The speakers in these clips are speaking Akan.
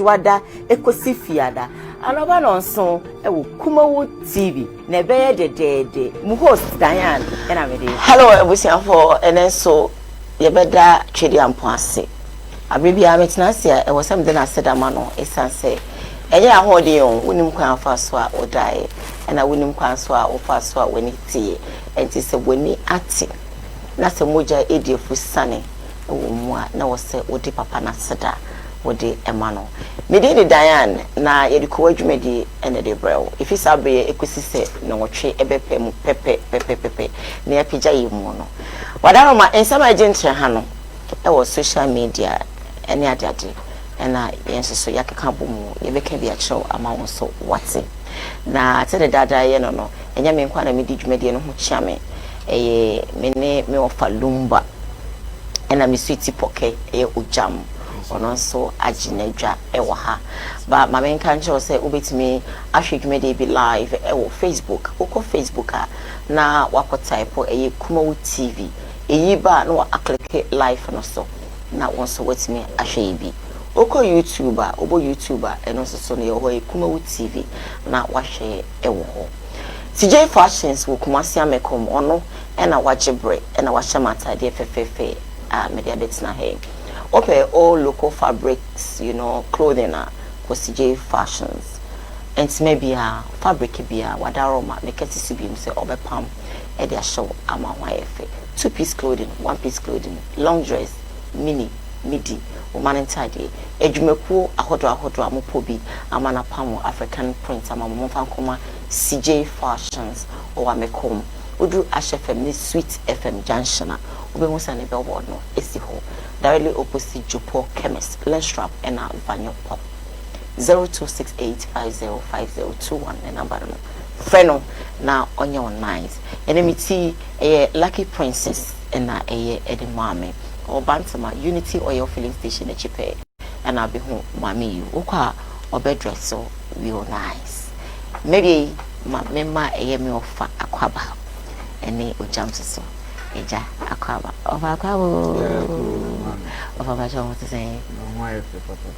adwada ekosi fiada anoba no nso ewo Kumawood TV na beye de mu host Diane na me de hello ebusiafo enenso yebeda twedi ampo ase abrebia metenase e wosam de na sedama no esanse enye ahode yon wonim kwan fa so a odae na wonim kwan so a ofa so a woni tie enti se woni ate na se moja ediefu sane wo mu a na wo se odi papa na seda wodi emano me de Diane na yediko adwumadi ene de brew ifi sabe ekosi se na wotwe ebepem pepe na yapija yimu no wadaro ma ensama agentre ha no e wo social media ene adade ena yenso yakeka bomu yebeka bia chew ama won so wate na tede dada ye no enya me nkwa na me di dwumadi no ho chiame eye me ofa LUMBA ena me sweet poke eye ojam ono so aginedwa ewo ha ba ma me nka nche say obetimi ahwedwumadi bi live ewo Facebook oko Facebook na wakotype eye Kumawood TV eyi ba na wa click live no so na won so wetimi ahwe bi oko YouTuber obo YouTuber eno so no ye ho Kumawood TV na wahwe ewo ho CJ Fashions wo Kumasi amekom ono ena wajebre ena wahye de fefefe media betina he open all local fabrics, you know, clothing for CJ Fashions. And maybe a fabric be a wadaroma, make it to be say overpam, and their show ama wife. 2-piece clothing, 1-piece clothing, long dress, mini, midi, woman and tidy. Ejumeku, a hodra, mopobi, amana pamo, African print, ama mofankoma, CJ Fashions, or amekom. Udu HFM, Sweet FM Junction. Ube musa ne billboard no esi ho directly opposite Jopo Chemist Lenstrap and Vanyo Pop 0268505021 the number no freno na onye on nice enemy tea Lucky Princess and na edi mame or bantama Unity Oil filling station echipe and na be hu mame you okwa obedress so real nice maybe mema me ofa akwaba ene ojamso so eja akwaba akwabo ofa ba jo to say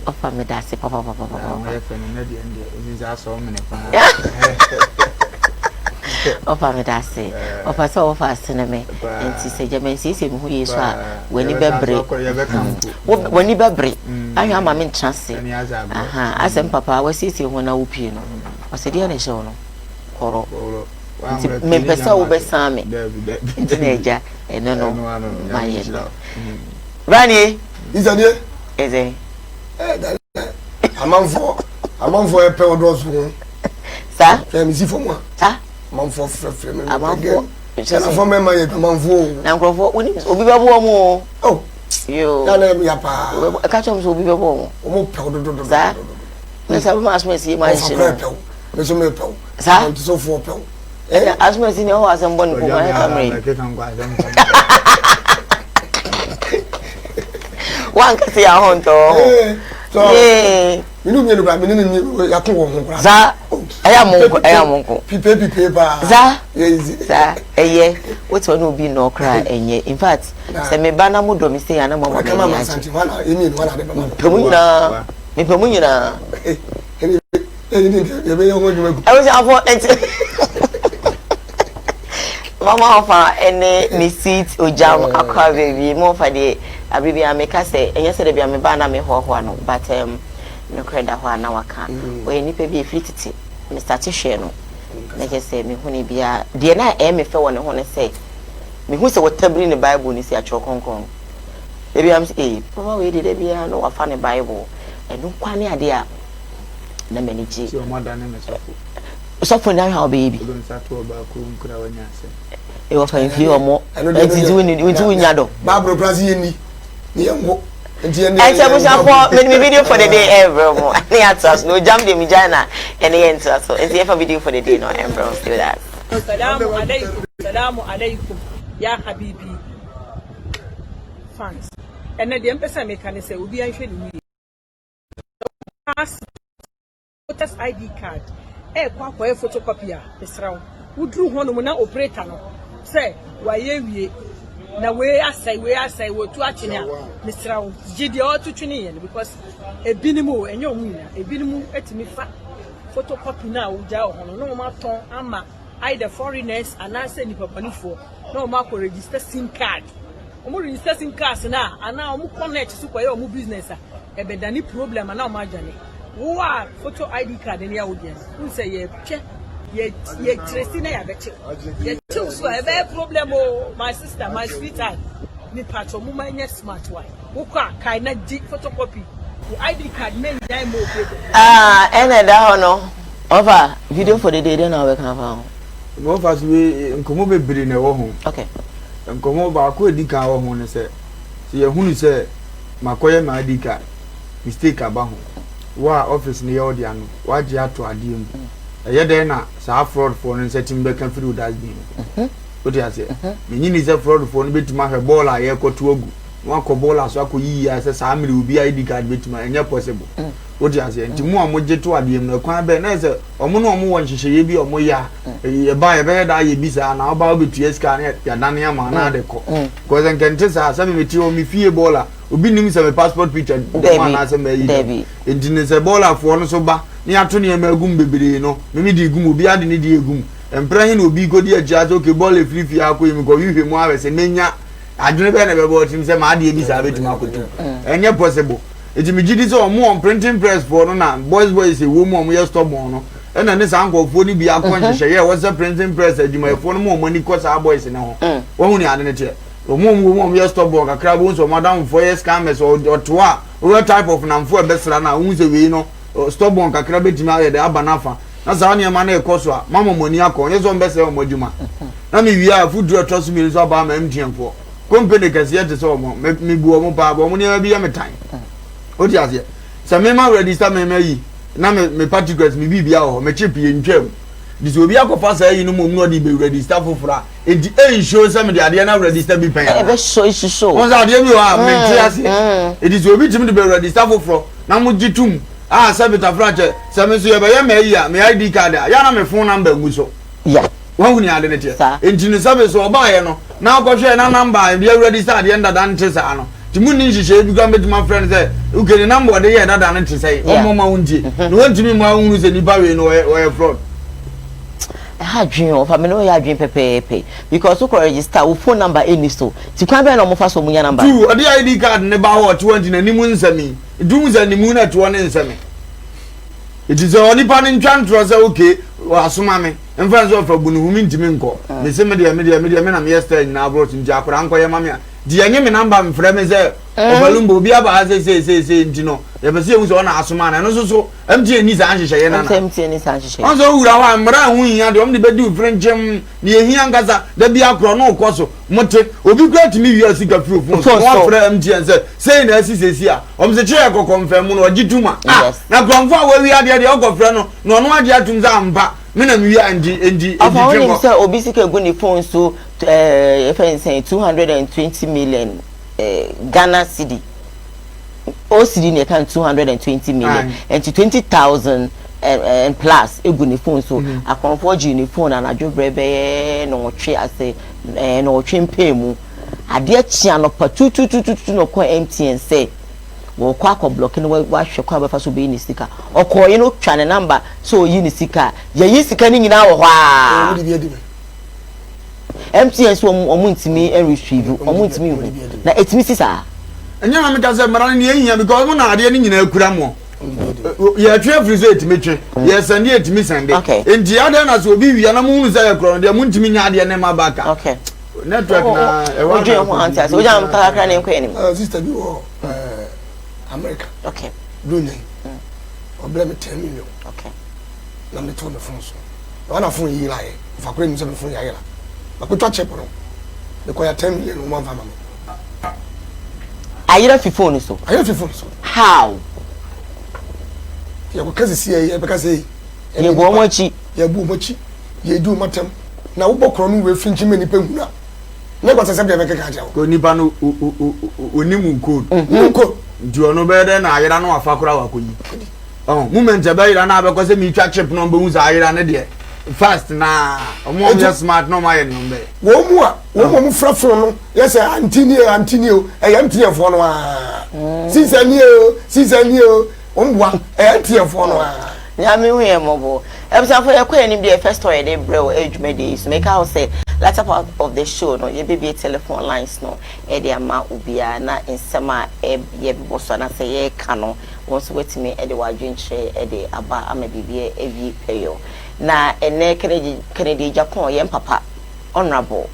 ofa me da se papa me fe no de ende ozi aso me ne pa ofa me da se ofa so ofa sene me enti se jama sisi mu yeso a wani bebre wani bebre ahwa ma me ntrase aha asem papa wasisi ho na wupie no osedi na hye no koro me pesa wo besame ntineja eno no maye Rani izanie eze amanfo epe odosu sa femi si fo mo sa amanfo frefre me amanfo na fo me maye amanfo na nkrofo obi bebo mo oh yo na ya pa ka chom so obi bebo mo o pe ododo sa na sabu masmesi ma shi no me so me pe sa so fo pe asma sini o asembo ni kuma he kamre wan ka se ahonto minu mienu ba minu yakun wo ho za aya monko pipe ba za za eye weto na obi no kra enye in fact se me ba na modo mi se ya na mama me ya santi wana emi no wana de ba me pemunyina ebe yo ngo jume I was afo mama ofa ene ni seat ojam akwa baby mo fa de abibi ameka se enye se de bia me ba na me ho no but no kreda ho na waka we ni pe bi flititi me start hwe no na je se me huni bia de na me fe woni ho ne se me hu se wotabri ne bible ni se a chokonkon e bia am se papa we de bia no wafa ne bible enu kwane ade a na manage so mo da ne me so for now baby e wa fa infi omo enti we nya do bible praise yeni ni yembo enti ene I tell you for me video for the day ever mo ni atas no jam de mi jana ene enter so enti e fa video for the day no ever still that Assalamu alaikum ya habibi fans ene de empesa me kan say obi an hwe ni voters ID card kwa photocopy a esrawo wudru hono mu na operator no say waye wie na we asai we to achine a Mr. Gidi o to twini yen because ebinimu enye omu na ebinimu etimi fa photocopy na uja ho no ma ton ama either foreigners and answer ni papanifo no ma ko register SIM card omu register SIM card na ana omu connect so kwa omu business a ebedani problem na omu ajane wo a photo ID card ni audience who say ye trace na ya beche ye tell so e be problem o my sister my sweetheart ni part omu manya smart one wo kwa kai na di photocopy ID card men die mo ene da ho no over video for the day na we kan fa mo fa so we nkomo bebre na wo ho okay nkomo ba ko edi kan wo ho ne se ye hunu se makoye ma edi ka mistake aba ho wa office ne ye odi anu wa je ato ade mu ye den na sa fraud for ne se timbe kan free that be o ti ase me nyini se fraud for ne betuma hwe ball a ye koto ogu wa ko ball aso akoyi ya se sa amiri obi ID card betuma enye possible o ti ase nti mu amoje to ade mu kwan be na se omo no omo won hihye bi omo ya ye ba ye be da ye bi sa na oba obetu eska na ya dane ama na de ko ko zen kente sa me meti o mi fie bola obi nim se me passport picture ma na se me yi nti ne se bola fo no so ba ni ato ne ma agum bebere no me di gum obi ade ne di egum empra hin obi godi agya so ke bola free free akoyi mi ko hihwe mu awese menya adwene be na be bo tim se ma ade bi sa betu akoto enye possible eti mi gidi so omo on printing press for no na boys say wo mu omo ye stop on no e na ne sa ankofo ni bi akonhye ye wo se printing press adwuma fo no mo ni ko sa boys ne ho wo hu ni ade ne tie omo ye stop on kakra bo so madam for ye scammers or to a what type of namfo e besra na hu se we no stop on kakra betimi aye de abanafa na sa ne ma na ekoso a mama moni akon ye so mbese omo adwuma na mi wi a food draw trust me so ba ma mtiemfo company kase ye te so omo me bu omo pa ba omo ne bi ya metan o ti ase se me ma register me yi na me particulars me bibia ho me chip ye ntwam dis obi akofa sa yi no mom no di be register fofora enti show se me de ade na register bi pen e be show on sa ade bi wa me ti ase e dis obi tim de be register foforo na mo gitum se beta frache se me so ye be ye me yi a me ID card ya na me phone number ngu so yeah wan huni ade ne tie enti ne sabe so oba ye no na akwohwe na number bi register ade ndada ntesa no timuni nhihye bi gwa my friend say ukene number de ye dada ne say omo ma wuntie no wantimi ma wunu se nipa we no we fraud ha dwen o fa me no ya dwen pepepe because you register wo phone number any so ti kwa be na mo fa so munya number tu ade ID card ne ba ho 20 na nimu nsami dum za nimu na to ne nsami it is only pan in chantro say okay asoma me mfa so fra bunu humi ntimi nko me se me na me yesterday na abroad nja akora anko ye mame di enye me number mfra me say obalumbo obi aba say ntino ye be say hu so na asoma na no so MTN ni sa nhihye ye na MTN ni sa nhihye on so wura wa mra hu yin ade om de be du friendjem ni ehia ngaza da bi akro no koso mote obi great mi wi asika free phone so wa fra MTN say na asisi a om se che ko confirm no ogituma na kronfo a wa wi ade de okofra no no ade atum za mba me na mi wi endi afawoni say obi sika go ni phone so if I say 220 million Ghana cedi o cedi ne kan 220 million and 20,000 and plus egu ni phone so akonfo ji ni phone na adwobrebe no twe ase no twe mpemu ade chia no pa tutututu no ko MTN say wo kwa ko block no wa hwe kwa ba fa so be ni sika okoye no twa ne number so yi ni sika ye yi sika ni nyina wo hwa MTN so omo ntimi retrieve omo ntimi na etimi sisa enya ma meka se mara ni ehia because mo na ade ni nyina akura mo ye twe free so etimi twe ye send etimi send enti ade na so obi wi na mo hunu say akro de mo ntimi nya ade ne ma baka okay network na e wa je mo antia so jam ka kra ne nkwa ni sister bi wo America okay dunya problem 10 million okay na me to me phone so wana phone yi la ye fa kure mi se me phone ya ye la akutwa check no de ko ya 10 million o man fa ma ayira fi phone so how ya ko kazi si ye be kazi ye bo mochi ye bu mochi ye du matem na wo bokro no we finchi mani pehuna na ko sese be be ka ja ko nipa no onimu code ndio no be de na ayira no afa kura wa koyi moment be ayira na abekọ se mi twa chip no be hu za ayira ne de fast na omo be smart no my no be wo mu a wo mu frafo no yes antini o antini fo no a season o omwa antini fo no a nya me hu e mobo ebisa for yakwa ni be first story dey brew edwuma dey so make I say latter part of the show no ye be telephone lines no e dey ama obia na nsema e ye be so na say ye ka no won't wait me e dey wadwenche e dey aba ama bibie evi peyo na ene Kennedy Japan ye papa honorable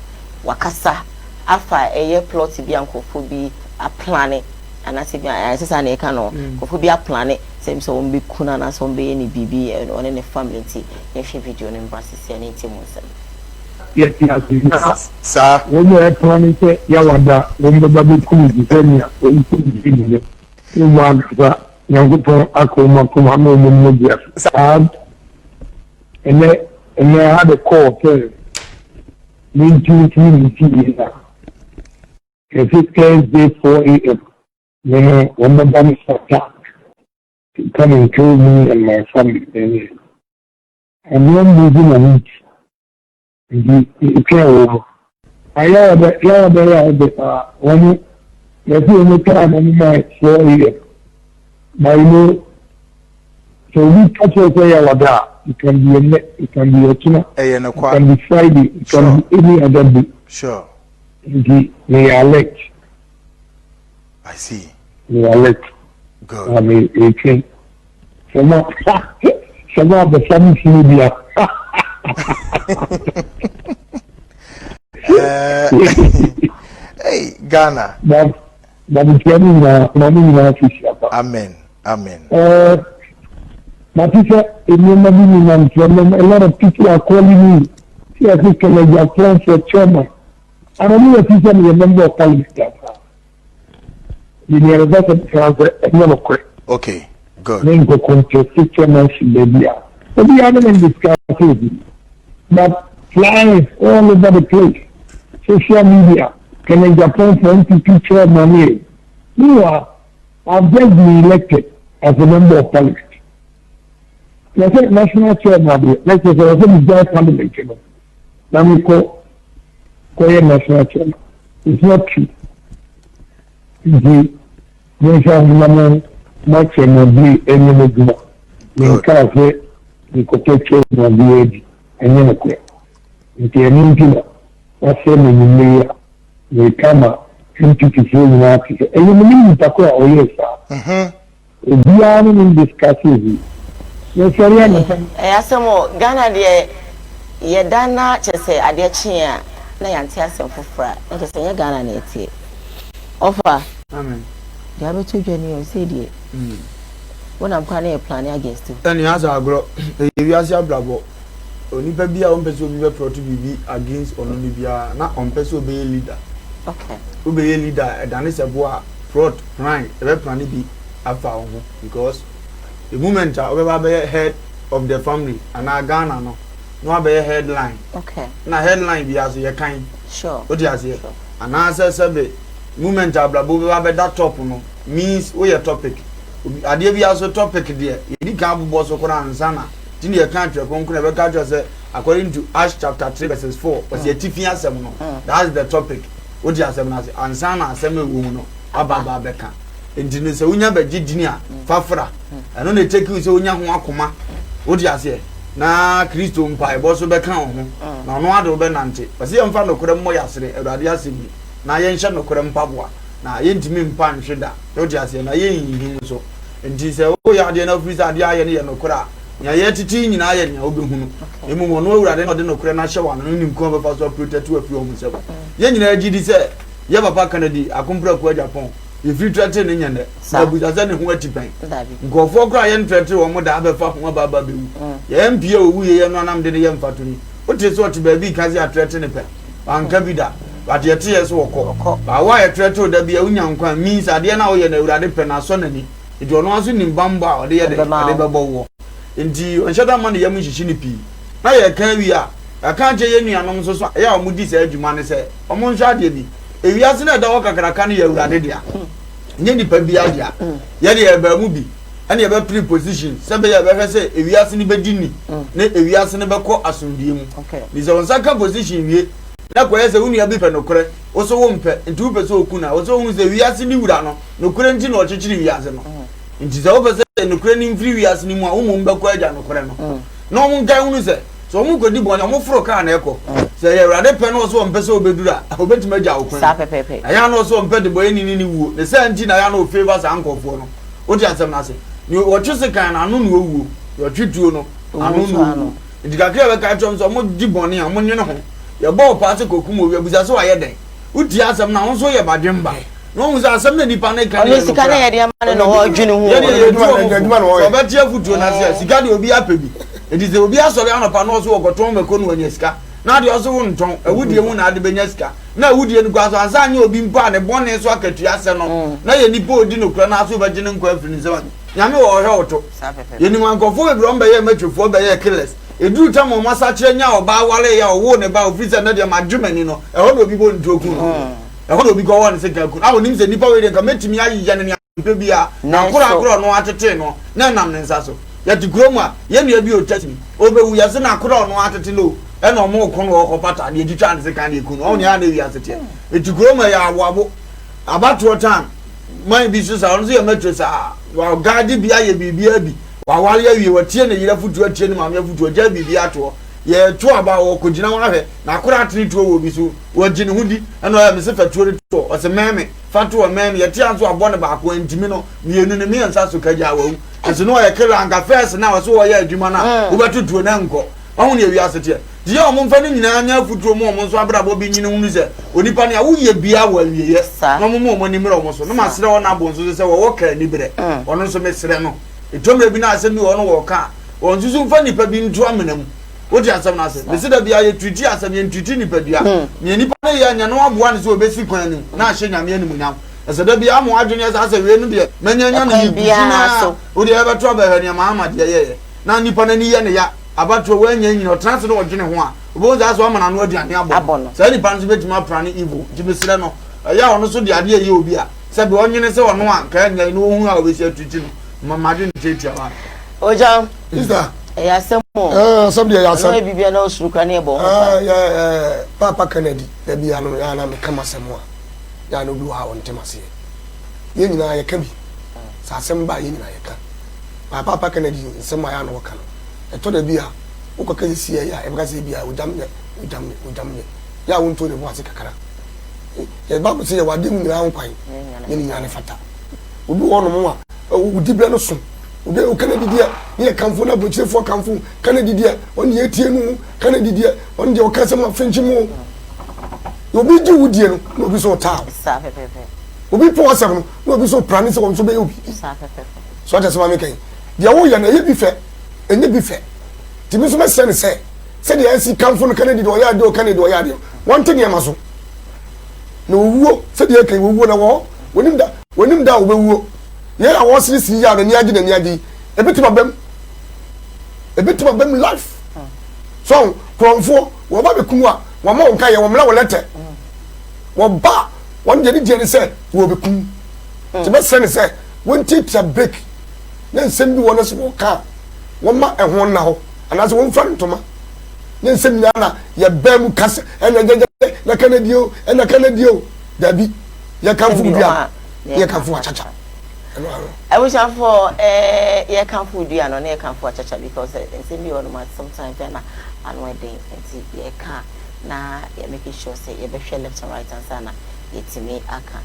wakasa afa eye plot bi ankofo bi a plan anase bi asesa na e ka no kofo bi a plan same so on be kuna na so be ni bibi on any family ti ye hwe video no mbasisi ani ti mo nsem yes sir when you are planning to ya wada when the baby comes Kenya when you want to yangupo akoma kuma no mo dia sir and I had a call to me to if it Thursday 4 a.m. when the baby starts to come and kill me and my family. And then moving on it. You can't over. I have when you see time on my 4 a.m. By no, so we touch your it can be it can be a tuna, it can be Friday, it can be any other day. Sure. They are late. I see. They are late. Good. I mean, okay. Some of the family media. Hey, Ghana. But it's getting Amen. Amen. But a lot of people are calling me. See, I think they are applying for chairman. I don't know if you can remember of politics. You know, that's a Okay, good. Then go contest chairmanship, baby. But we haven't discussed it. But flying all over the place. Social media. Can I Japan for NPP chairman here? Meanwhile, I've just been elected as a member of politics. I said national chairman, let's say I said the parliament chairman. Now we call national chairman. It's not true. The national much chairman be any more. In cafe, the protection of the age, and then a quick. If you're an engineer, what's the name? They come up into the same market. And you mean to go away, sir? If you are in discussion, yes, sorry, Asamo Ghana de ye dana chese ade chia na yanti asem fofora na chese ye Ghana na etie offer amen dia beto dwani o say die wona mpa na e plan against you and has agro e wi ase abrabo onipa bia on person obi be protect bibi against ononi bia na on person obi leader okay obi leader e dane sebo a fraud crime e be plan bi afa ho because the moment I be head of the family and I Ghana no be headline. Okay. Na headline be as you kind. Sure. What you say? And answer say moment ablabo be that top no means we your topic. Ade bi aso topic there. You can bo so kora ansana. Tin your country konkun be ka say according to Acts chapter 3 verses 4 was your tifia asem no. That's the topic. What you say na say ansana asem ewu no ababa beka. Enti se unya be gidini a fafra eno na take you se unya ho akoma odi ase na Kristo mpa e bo so be kan ho na no ade be nante pase ye mfa no kore mo yasere awurade ase bi na ye nhye no kore mpaboa na ye ntimi mpa nhweda odi ase na ye yihim so enti se o ya de na ofisa ade aye ne ye no kore nya ye titi nyina aye nya obehunu emu no awurade no de no kore na hye wa no nim ko be fa so protect wa fi o mu se ye nyina agidi se ye papa Kennedy akompra ko Japan if you try to nyane na buzaza ne ho atipan ngofo kra ye ntrete wo mo da abefa ho baba bewu ye mpia owu ye no anam de ye mfatoni o te so oti ba bi kaze atrete ne pe anka bi da but ye te ye so wokọ ba wa ye trete o da bi unya nkwa means ade na wo ye na urade pe na so nani edi ono aso ni mbamba o de ye de bebo wo enti on shada man ye mu hyihi ni pi na ye kan wi a aka je ye nuanom so so ya o mu di se adwuma ne se o mo nhwa de bi ewiase na da wo kakraka ne ye urade dia nye nipa bia dia ye de ba mu bi and you have a pre-position. Somebody have say, if you are in the bedini, if you are in the back assume. Okay. This is on second position. Na kwa yese unu ya bipe no kore oso wo mpe nti wo pese okuna oso unu se wiase ni wura no kore nti no chichiri wiase no nti se wo pese no kore ni mfiri wiase ni mu a umu mbe kwa aja no kore no no mu ngai unu se so mu godi bo mo fro ka na eko se ye wura de pe no oso mpe se obedura obetuma aja okore sa pepepe aya no oso mpe de boy ni wuo ne se nti na ya no favors ankofo no o di asem na se ni wo twese kan na anu no wuo yo twituo no anu no nti ka kire be ka twom so mo di boni a mo nyene ho ya bo paase kokum owi abuza so aye den uti asem na won so ye badwemba no won so asem na nipa na kan no sika na ye de amane no ho adwene hu adwuma no so betia futuo na se sika de obi apebi edi se obi asore anopa no so okoton meko no anya sika na de oso won ton awudie mu na ade benya sika na awudie ni kwa so ansanya obi mpa ne bone so akatua ase no na ye nipa odi no kura na so begye ne nkwa afiri ne se nyame wo hwe oto ye ni wankofo we bro mba ye matwefo ba ye killers edu ta mo masa kire nya oba wale ya owo ne ba ofisa na de madwumani no e ho do obi bo ntoku e ho do obi go won se kaku a onim se nipa we de ka metimi ayi ya ne nipa bia na kura no atete no na nam ne nsa so ya tikromu a ye nua bi o tatimi obewu ya se na kura no atete no e na omo ko no okopata de editwa ne se kan de kunu oni ya na wi asete e tikromu ya awabo abato time man bi so sa on so ya metro sa wa gadi bia ye bibia bi wa wale ya wi watie ne yira futu atie ne maame futu ja bibia to ye to aba wo ko gina wa hwe na kura atini to wo bi so wo gine hudi eno ya mese fatuo de to o se meme fatuo meme ye tie anso abo ne ba ko ntimi no mienu ne mi ansa so kaja wa ese no ye kira anga first na wo so wo ye adwuma na wo betutuo na nko wa hu ne wi asete die o mo mfa ne nyina anya futuo mo mo so abrabo bi nyine hunu se onipa ne a wo ye bia wa wiye no mo mo ni mre o mo so no ma sere wo na abo so se wo wo ka ni bere ono so me sere no etomre bi na asem bi wono wo ka won susu mfa nipa bi ntu amenam wodi asem na asem be se da bia ye twiti asem ye twiti nipa bia ne nipa na ye anya no aboa ne so obesi kwan nim na ahye nyame anim nyam ese da bia mo adwene asa we nu de manyanya no yi na wodi e beto ba hania ma amade ye na nipa na ni ye ne ya abato wanya nyina otrance no odwene ho a obo za so amana no aduane abo sa nipa no betima prane evil jibesire no ya ono so de ade ye obi a se be onyene se ono a ka nya no hu a obesi atwiti no mama didn't take your man. Oja, is that? Yeah, some more. Somebody else. Maybe be an old Srukanebo. Yeah, Papa Kennedy, there be an come as more. Ya no blue how on Timasi. You know, I can be. Sasamba, you know, I can. My Papa Kennedy, some my own worker. I told the beer, who can see ya, and Gazi beer, with damn it. Ya won't tell the was a kakara. The Bible says, what didn't you own quite? Meaning, I'm a fata. We do one more. O di bia no so o de o Kennedy dia ye kanfo na bochire fo kanfo Kennedy dia on ye tie no Kennedy dia on de o kasa ma fenchi mo obi di wudie no no bi so ta sa pepepe obi po asem no no bi so prane se won so be obi sa pepepe so ta se ma me kan dia wo ye na ye bi fe enye bi fe ti mi so me se ne se dia asi kanfo no Kennedy do ya de o Kennedy do ya de won te ne ma so no wuo se dia kan wuo na wo wonim da wo be wuo ye a won si ya ni agi ebetima bem life so kronfo wo ba be kumu a wo ma won kai wo mla wo lete wo ba won je ni se wo be kum ti be se ni se won tita break na nsem bi won so wo ka wo ma ehon na ho ana so won fa ntoma na nsem na ye bam kase na Kanadio dabi ye kanfo bia ye kanfo achacha I wish I for ye can't food you and ye can't for chacha because it's in the other sometimes then and wedding and see ye can na ye making sure say ye be share left and right and sana ye to me aka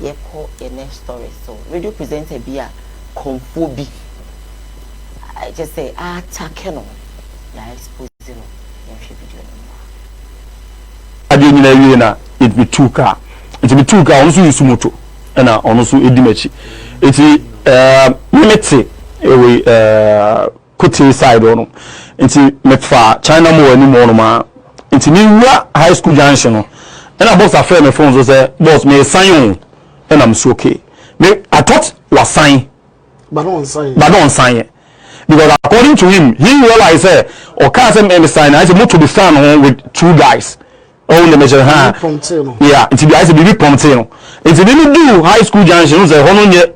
ye call your next story so radio presenter be a confobi I just say attack no ya expose no ye video ade nyina wie na it be two car onso yusumoto na onso edimachi iti limit we kuti side ono iti mefa China mo ani mo no ma iti mi wa high school junction no na boss affair me phone so say boss me sign on and I'm so okay me I thought was sign but don't sign because according to him he realized or can't say me sign I say mo to be sign with two guys all the measure ha yeah iti bi I say be prompting no iti didn't do high school junction so hono nye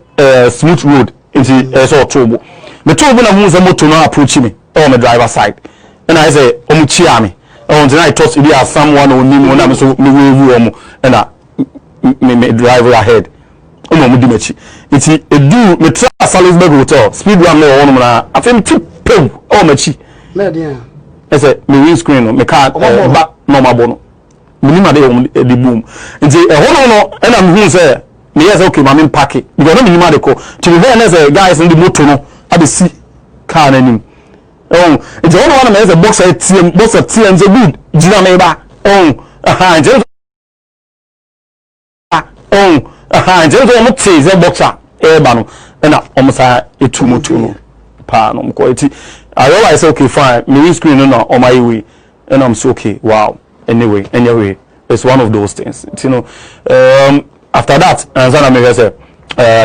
smooth road nti so otobo me tobo na hu ze moto no approach me on my driver side and I say chia me on tonight I thought it be someone on me na me so me we omo and me driver ahead omo di mechi nti edu me tra Salisbury hotel speed ram na won na afem tip o mechi na dia I say me windscreen no me car ba no mabo no minima de the boom nti hono no and am hu say me yes okay ma me pack it because no minima de ko to be there say guys in the motor no abi si car na nim oh nti hono one me say boxer tm say good jina me ba nti nti mo tse say boxer ba no na omusa etu motor no pa no ko eti I realize okay fine me screen no on my way and I'm so okay wow anyway it's one of those things you know after that answer me say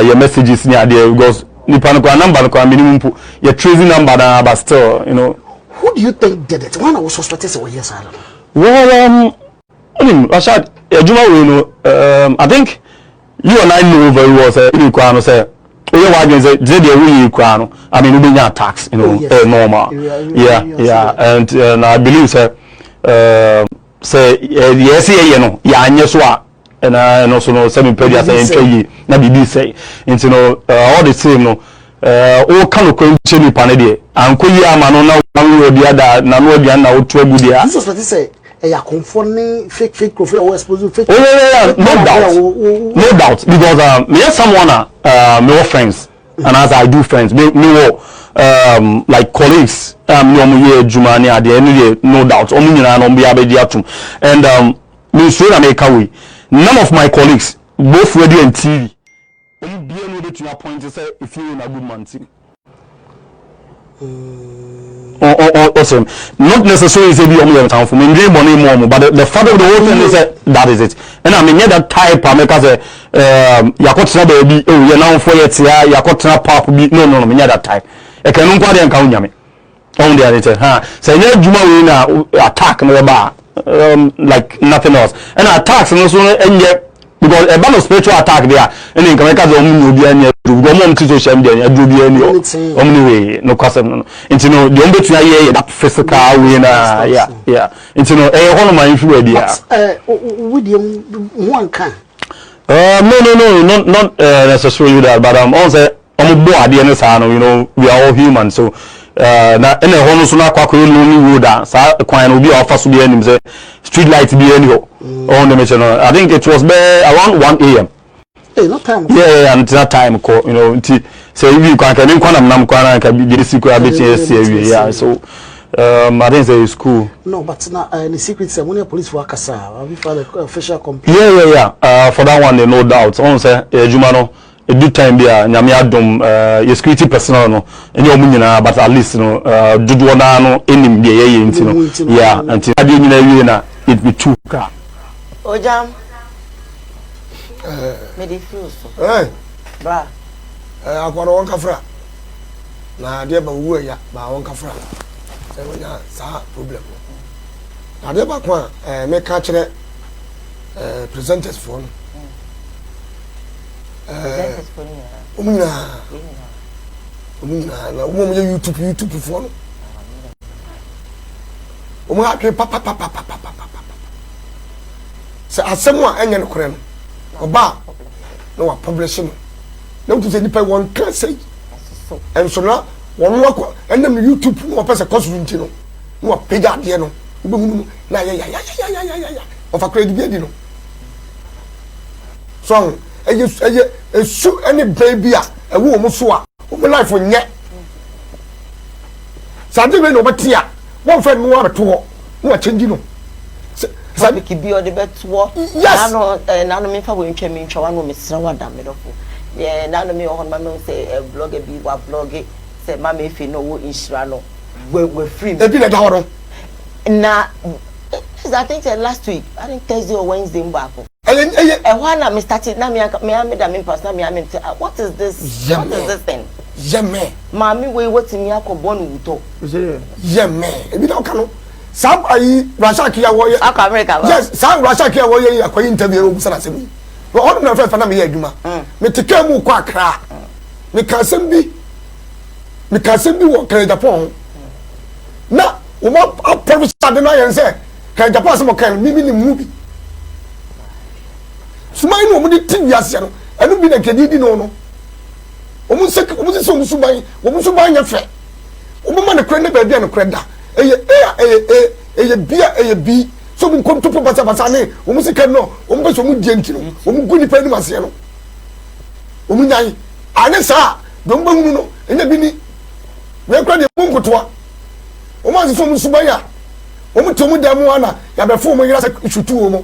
your messages near there because nipa no number no minimum your tracing number na but still you know who do you think did it one was suspected say yes I don't know well I mean Rashad Ejuma we know I think you and I know very well say you can say we were say the way you I mean we been tax you know normal yeah and I believe say yes you know ya anye so a and also no semi pedia say ntwa na bibi say you know all the same no o kan ko nche ni pane de anko yi ama no na wo dia da na no dia na wo to agu dia this was what he say ya conforming fake profile or expose fake no doubt because me someone me friends and as I do friends me like colleagues no mo ye adwuma ne ade ene no doubt omo nyina no bia be dia tum and me so na make away none of my colleagues both radio and TV omo bia no dey to your point say if you na good man team awesome not necessarily say be omo town for me dream money more but the father of the whole thing is that is it and I mean that type America say yakotena baby oh you now for yet ya yakotena pop be no me that type e kan nko ade nka unyame on the other ha say na djuma we na attack no ba like nothing else and attacks no so enye because a ban spiritual attack there and in America zo mu obi anya go mo mti social media anya do bi ani omni we no kwasem no into no the ombetu aye that physical we na yeah into no hono man fi we dia we dey one kan no not necessarily that but on say bo ade ne sa no you know we are all human so na ene hono so na kwakọ elu ni woda sa kwan obi ofa so bi anim say street light bi ani ho on the mission I think it was around 1 a.m. no time yeah and that time ko you know nti say we kwan ka ni kwan nam kwan ka bi secret abeti yeah so I think say school no but na the secret say when police for akasa we file official complaint yeah for that one no doubt on say ejuma no a good time there nyame adom your security personnel no any omunyina but at least no dodo na no enim de ye nti no yeah until ade nyina wie na it be too car ojam me dey feel so bra akwara won kafra na de ba wu ya ba won kafra say wonya sa problem na de ba kwa me ka kire presenters for no omina na omo ye YouTube for no omo atwe papa se asemu a enye no kore no oba no wa publish no na utu se nipa won kan say enso na won wako enam YouTube no pese consultant no no page ade no ubemu na ya of credit bi no so esu any baby a ewu omo so a omo life nye sade we no betia won fa no abeto ho no change no sabe ki bi o de beto na no me fa bo ntwa me ntwa wa no me sra wa da me dofo na no me ho ma me say blogger bi wa blogger say ma me fi no wo insura no we free e bi na da ho na I think last week I think Thursday or Wednesday mbako na me started na me da me pass na me what is this what is this thing yeme mami we wotimi akobo no wuto yeme e bi na ka no sab ayi Russia kia wo ye aka America yes sab Russia kia wo ye akoyi interview o busana se mi o na fa na me ye adwuma me teka mu kwa akra me ka sem bi wo kan Japan na wo ma professor de na yen say kan Japan se mo kan mi ni mu bi sumai no mo di ti ase no enu bi na kedi di no omu se omu suban ya fe omu ma na kre ne ba bia no kre da eye bi so mu kom to basa ne omu se kan no omu be so mu die ntino omu gu ni pa ni mase no omu nyai ane sa don ba hunu no enya bi ni we kra de mu nkotoa omu ase so mu suban ya omu to mu da mu ana ya be fo mu yira se shutu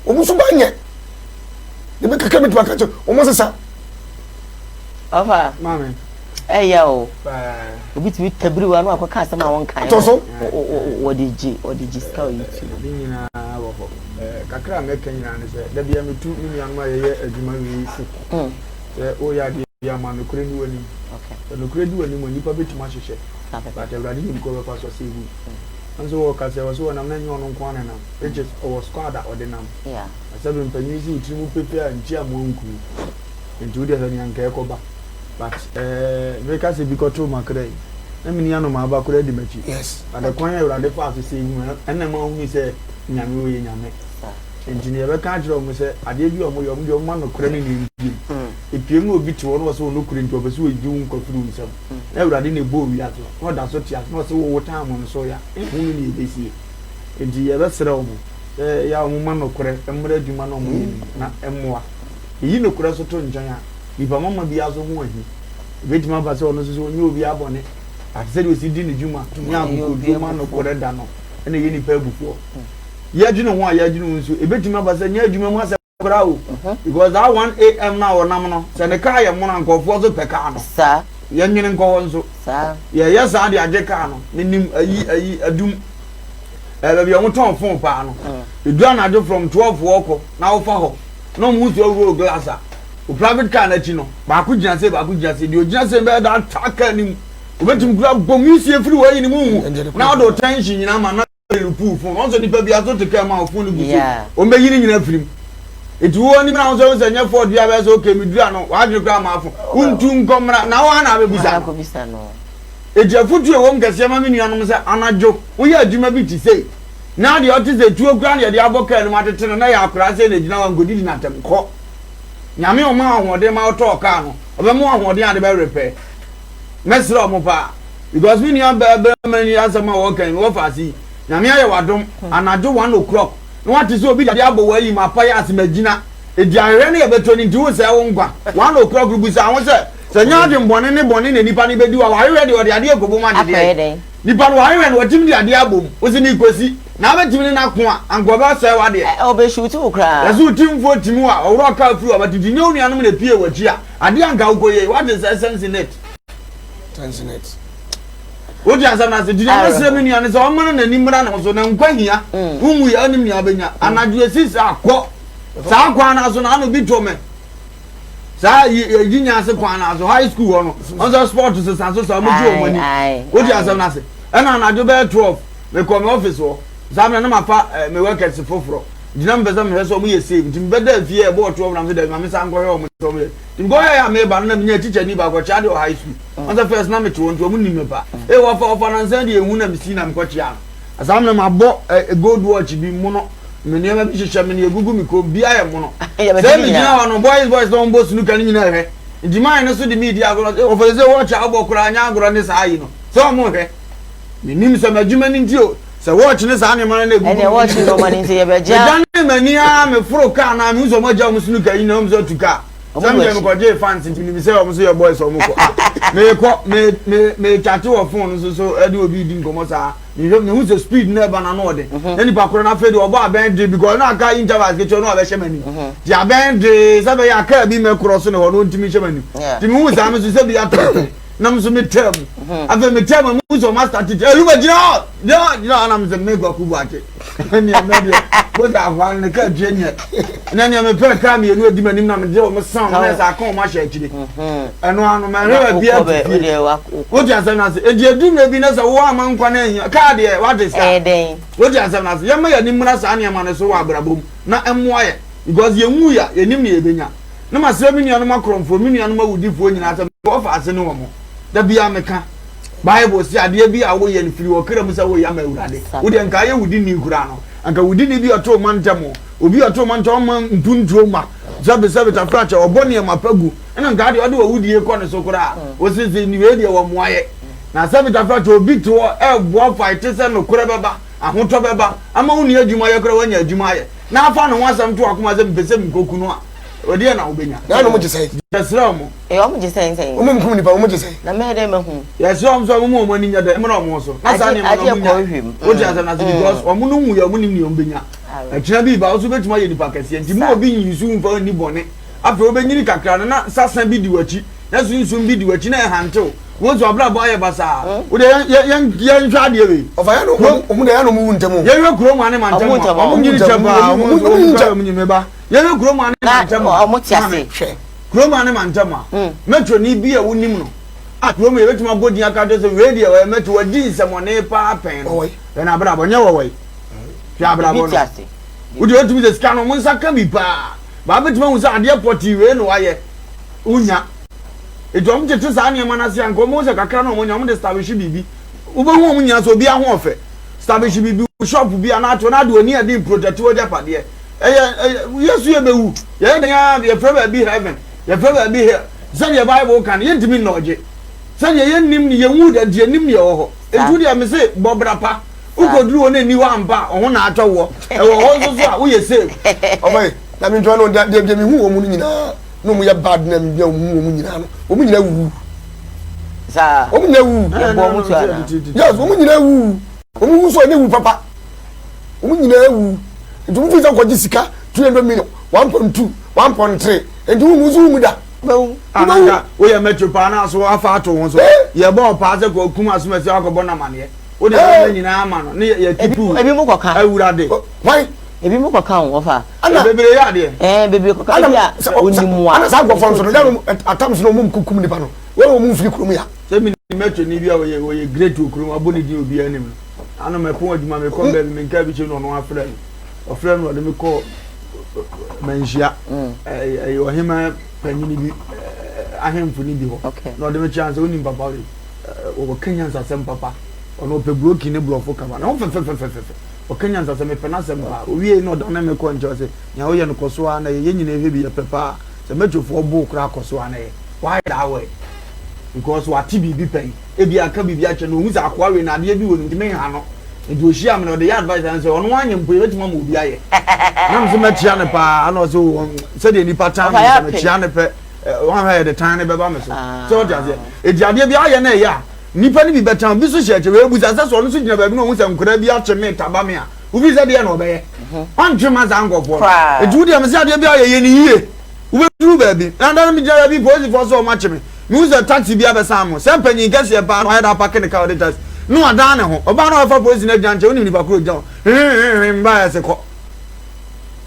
omu suban ye de be kaka mi to ka cho omu se sa Ofa mame ya o obi ti tabiri wa no akwa ka asema won kan so odiji style yi bi nyina wo ho kakra meka nyina ne se da bia metu mi anu ayeye adwuma wi si o ya de ya ma me kure ni wani okay no kure di wani mo nipa betima hyehyɛ but awurade ni ko be kwa so sebu anso wo ka se wo so na na nyi ono nkwa na nam which is our squad that ordinam yeah asabe mpanyi si utirimu pepe a ntia mo nku nti wodi asani anka ekoba but we ka se bi ko to makrai na mini anu ma ba kure di machi yes and kwan ya urade fa so se hu na ma hu se nyame wo ye nyame engineer be ka jiro mo se ade bi o mo yo ma no kure ni ni epiem obi ti wo no so no kure nti obeso oji wu nkofuru nsam na urade na ebo wi aso no da so tia no so wo time no so ya hu ni ebesi enti ye be sere wo ya mo ma no kure emre duma no mo na emmoa yi no kure so to njan a nipa mama bi aso ho ahi betima ba se ono so onye obi abone ati se osi di ne djuma nya mo obi ma no kore da no ene ye nipa ebufuo ya djunu ho a ya djunu nso ebetima ba se nya adjuma mu ase kora o because that 1 am na wonam no se ne ka ye mo na nkofo so peka no sa ya nyine nkofo nso sa ya sa de age ka no nim ayi adum be bi o ton fon pa no edu anajo from 12 woko na wo fa ho no mu so ro glass a o private car na chi no ba ku gina se di o gina se be da taka nim o betim gura bomu sie firi wo yi ni mu na do tension nyina ma na lupu fun on so ni pa bi aso te ka ma fun ni guso o me yi ni nyina firim etu wo ni na on so se nya Ford ya be so okay mi dura no wa dru kra ma fun untu nkomra na wa na be bisa ko bisa no ejafutu e wo nkase ma mi nuanom se anajo wo ya adwuma bi ti sei na de otize tuo kra na de aboka ni matete na ya akra se na gina wa ngodi na tem ko nyame o ma ahode ma oto ka no obe mo ahode ade be repair mesra o mo pa because we ni aba mani asama wo kan wo fasi nyame aye wadom anajo 1 o'clock no what is obi de abo wa yi ma pa ya asimagina ediare na ye beto ni nti wo se wo ngwa 1 o'clock busa won se nya de mbone ne bone ne nipa ni bedi wa wa ready o de ade agobo ma de nipa no wa ready o tim de ade abom o se ni kosi na betimi na ko a angoba se wa de obe shoot ukra yazu timfo timu a owro ka furu abatiti nyu nuanom na pie wachi a ade anka ukoye what is essence in it o ji asam na se dina na se menu ane se o mana na nimra na so na nkwahia umu ya anim ya benya anadu esisi akọ sa akwa na so na anu bi to me sa yinya se kwa na so high school no on so sport se san so mo ji o mani o ji asam na se na anadu be 12 me come office wo zamna na mafa me workers foforo dina mbeza me so mo ye save tim beda fie e bo 12 na me da me san go he o mo so me tim go ya me ba na me nya teacher ni ba go cha de high school on the first na me to won to mo ni me ba e wofa na nsan de ehu na me si na me ko chia azamna ma bo gold watch bi mu no me ne ma bi hyehyɛ me ne egugu mi ko bia ye mu no se me gina wa no boys don bo sunu kan nyina he ndi man no so de media agro o fa ze watch abo kura anya agro ne sa yi no so mo he me nim se madwuma ni nti o se watch ne sa ne man na egugu ene watch no man nti ye be ja dan mani a me furo ka na me so mo ja mo sunu kan yi na mo so tuka some dem ko je fans nti ni se o mo so your boys o mo ko me chat wo phone so ade obi di nkomo sa me hu se speed na ba na no de any pa koro na fe de obo aben de because na ka intervals ke cho no abehye mani di aben de se be ya ka bi me cross ne ho no ntimi hye mani ti me hu sa me so se bi ato na me so me term ave me term me so master teacher elu ba gina na me se me go ku buake ni amedia bo da van ne ka jenya na ni me pe ka me enu edi mani na me de o me sound na sa ka o ma hye akire enu anu ma rewa bia wo ti asem na se eji edu na bi na se wo amankwa na ehia ka de what is that wo ti asem na se ye ma ya ni mura sa ne ma ne so wa abrabom na emmo aye because ye nwu ya ye nim ne ye benya na ma se mi nuanu makromfo mi nuanu mawudifo nyina WOFA ase no mo da bia meka Bible say ade bi a wo ye nfiri wo kra mu say wo ya ma urade wo de nka ye wudi ni kura no anka wudi ni bi oto mantamo obi oto mantamo man ntuntuo ma zabe ta fracha obone ma pagu ena nka de ode wo wudi e ko ne so kura wo sisi ni we de wo moaye na zabe ta fracha obi to e bo fight say no kura beba ahoto beba ama wo ni adwuma ye kura wanya adwuma ye na afa no wasam to akoma ze mpese mkoku no a odi na obenya na no mo gisai yesra mo o mo gisai nsai o mo mkum ni pa o mo gisai na me de me hu yesra so mo mo ni nya de me na mo so na sa ni mo no o ti asa na because o mo no hu ya mo ni obenya akira bi ba o so betuma ye nipa kase nti mo obi yisu mfa ni bone afa obenyini kakra na sasa bi di wachi na sunsun bi di wachi na hantew wo so abra bo aye basa wo de yan hwa de we o fa ya no o mu de ya no mu ntemu ye we kuro ma ne ma ntemu o mu nyiri cheba o mu nyime ba ye we kuro ma ne ma ntemu o mo ti ase kuro ma ne ma ntemu metro ni bi e wonim no a kuro ma ye betuma godin aka de so we de we metro wadi nsemone pa pen no na abra bo nye wo we ya abra bo no wo de otumi de scan no mo nsaka bi pa ba betuma hu sa ade poti we no waye unya edom tete sa ne ma na se anko mo se kakra no mo nya mo de establish bibi wo be hu mo nya so bi aho ofe establish bibi shop bi ana to na do ni ade protect wo japa de yesu ye bewu ye de ya freba bi heaven ye freba bi here say ye bible kan ye ntimi noje say ye nim ni ye wu da de nim ye wo ho eju de me se bobrapa ukoduru wona ni wa mpa ho na atwo e wo ho so so a wo ye save oboy na mi ntwa no de mi hu wo mu nyina no mu ya bad na mi hu wo mu nyina no wo mu nyina wu sa wo mu nyina wu bo mu twa na yes wo mu nyina wu wo mu so ne wu papa wo mu nyina wu nti mu fi sa kwaji sika 200 million 1.2 1.3 nti mu zo mu da anaga wo ye metro pa na so afa ato won so ye bo pa se ko kuma so mesi akobọ na mane wo de na nyina ama no ne ye tipu ebi mu koka awurade why ebi mu koka WOFA bebere ya de bebere koka ya onimu ana sa go fon so no atam so no mum kukum ni pa no wo mum firi kurum ya se mi metro ni bia wo ye great kurum aboni di obi anim ana me pon aduma me kon be me nka bi che no no afra ofra no de me ko manjia ohima panyini bi ahemfu ni bi ho no de me chance oni papa o Kenya nsasem papa ono pe broki ne blofo kaba na fe o Kenya nsasem pe na sem ba o wie no don na me ko nje se nya wo ye no koso ana ye nyina ehe bi ye pepa se metofo bo kra koso ana ye why that way because what bi pen e bi aka bi ache no hu za akwa we na de bi wonu ntime ha no e do hia me no de advice and say ono anyem po e betima mo obi aye na mso metia ne pa ana so se de ni pattern me metia ne pe one ha the time be ba me so just e di ade bi aye na ya nipa ni bi betam bi so sheche we bu za so no so gina ba bi no hu se nkura bi ache me taba me a u bi se de na obe ye antwe ma za ngofo e du de me se ade bi aye ye ni yie u be du ba bi na dan mi jara bi police for so match me mi use taxi bi abesamo se panyin kase ba no ya park ne car de taxi no ada ne ho oba no fa police na janche oni ni ba kuro jan mba ya se ko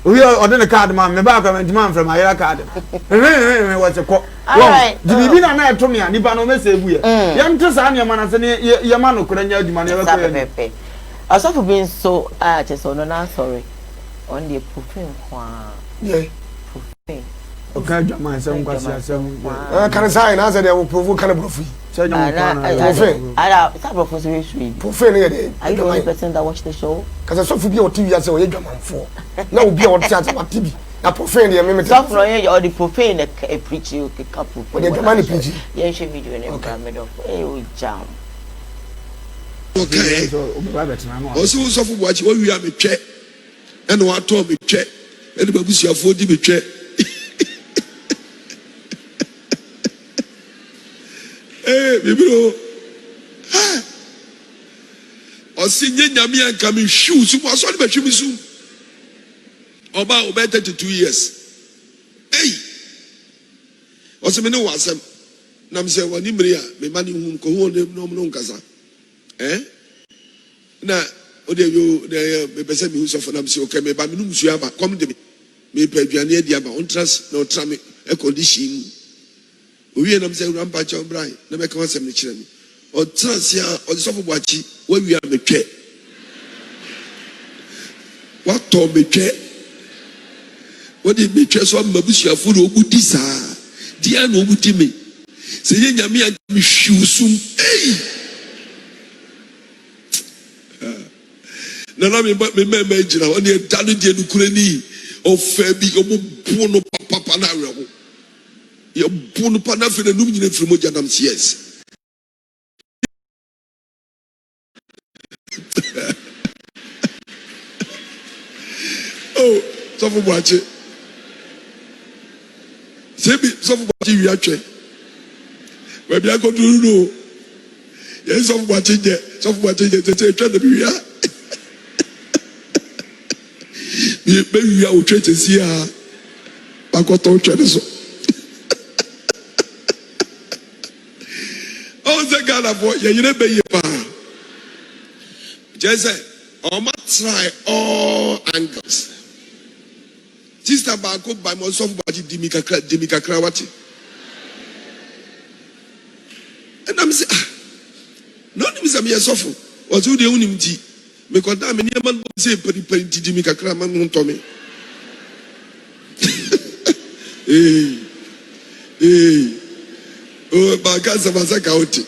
we order the card man me ba ka man from ayra card what se ko di bibi na na to me ani ba no me se bu ye ye nte sa ne ma na se ne ye ma no kura nya aduma ne ba ko ye asofo bin so che so no na sorry on the profane kwa yeah profane okay jama se nkwasi asem kan sai na se de wo provo kan brofi se jama kwa na profane ara sa profane so we profane ye de are you the only person that watch the show cause so fi bi o TV ase o ye dwamanfo na obi o theater wa TV na profane ye me so from ye or the profane e preach you ke couple o de dwamani preach ye share video ne ka me do o jam okay o so fu buachi wo wi ametwe e no ato metwe e de babusuafo di metwe bibiro o sinye nyame anka me hwu su mo so de betwe mi su oba o be 32 years o se me ne wasem na me se wani mri a me mani hu ko hu no nkasa na o de yo de me pese mi hu so for na me se o ke me ba me no musu aba kom de me pa aduane adi aba on trust na o tra me e condition owie na mse rampa cha obrai na me ka wasem ni kire mi o trust ya o de sofo boachi wa wi a metwe wa to metwe o de metwe so mabusuafo na obudi saa dia na obudi me Say ye nyame a me hwiusum. Hey. Na me jira on ye danu die no kurani o fa bi o bu no papa na aweho. Ye bu no pa na fe na num nyina firi mo janam yes. Oh, so for watch it. Say be so for watch you atwe. We be go do no. Yes, so for watch it. So for watch it. Say try to be here. Be we are try to see her. Ba go to try so. Oh, the God boy, you never be pa. Just say, I must try all angles. Sister Bako by myself, but Dimika Krawati. And I'm saying, not him is a mere suffer, was who the only tea. Because that many man say, Penny Dimika Kraman Tommy. Oh, Bagasa Masakauti.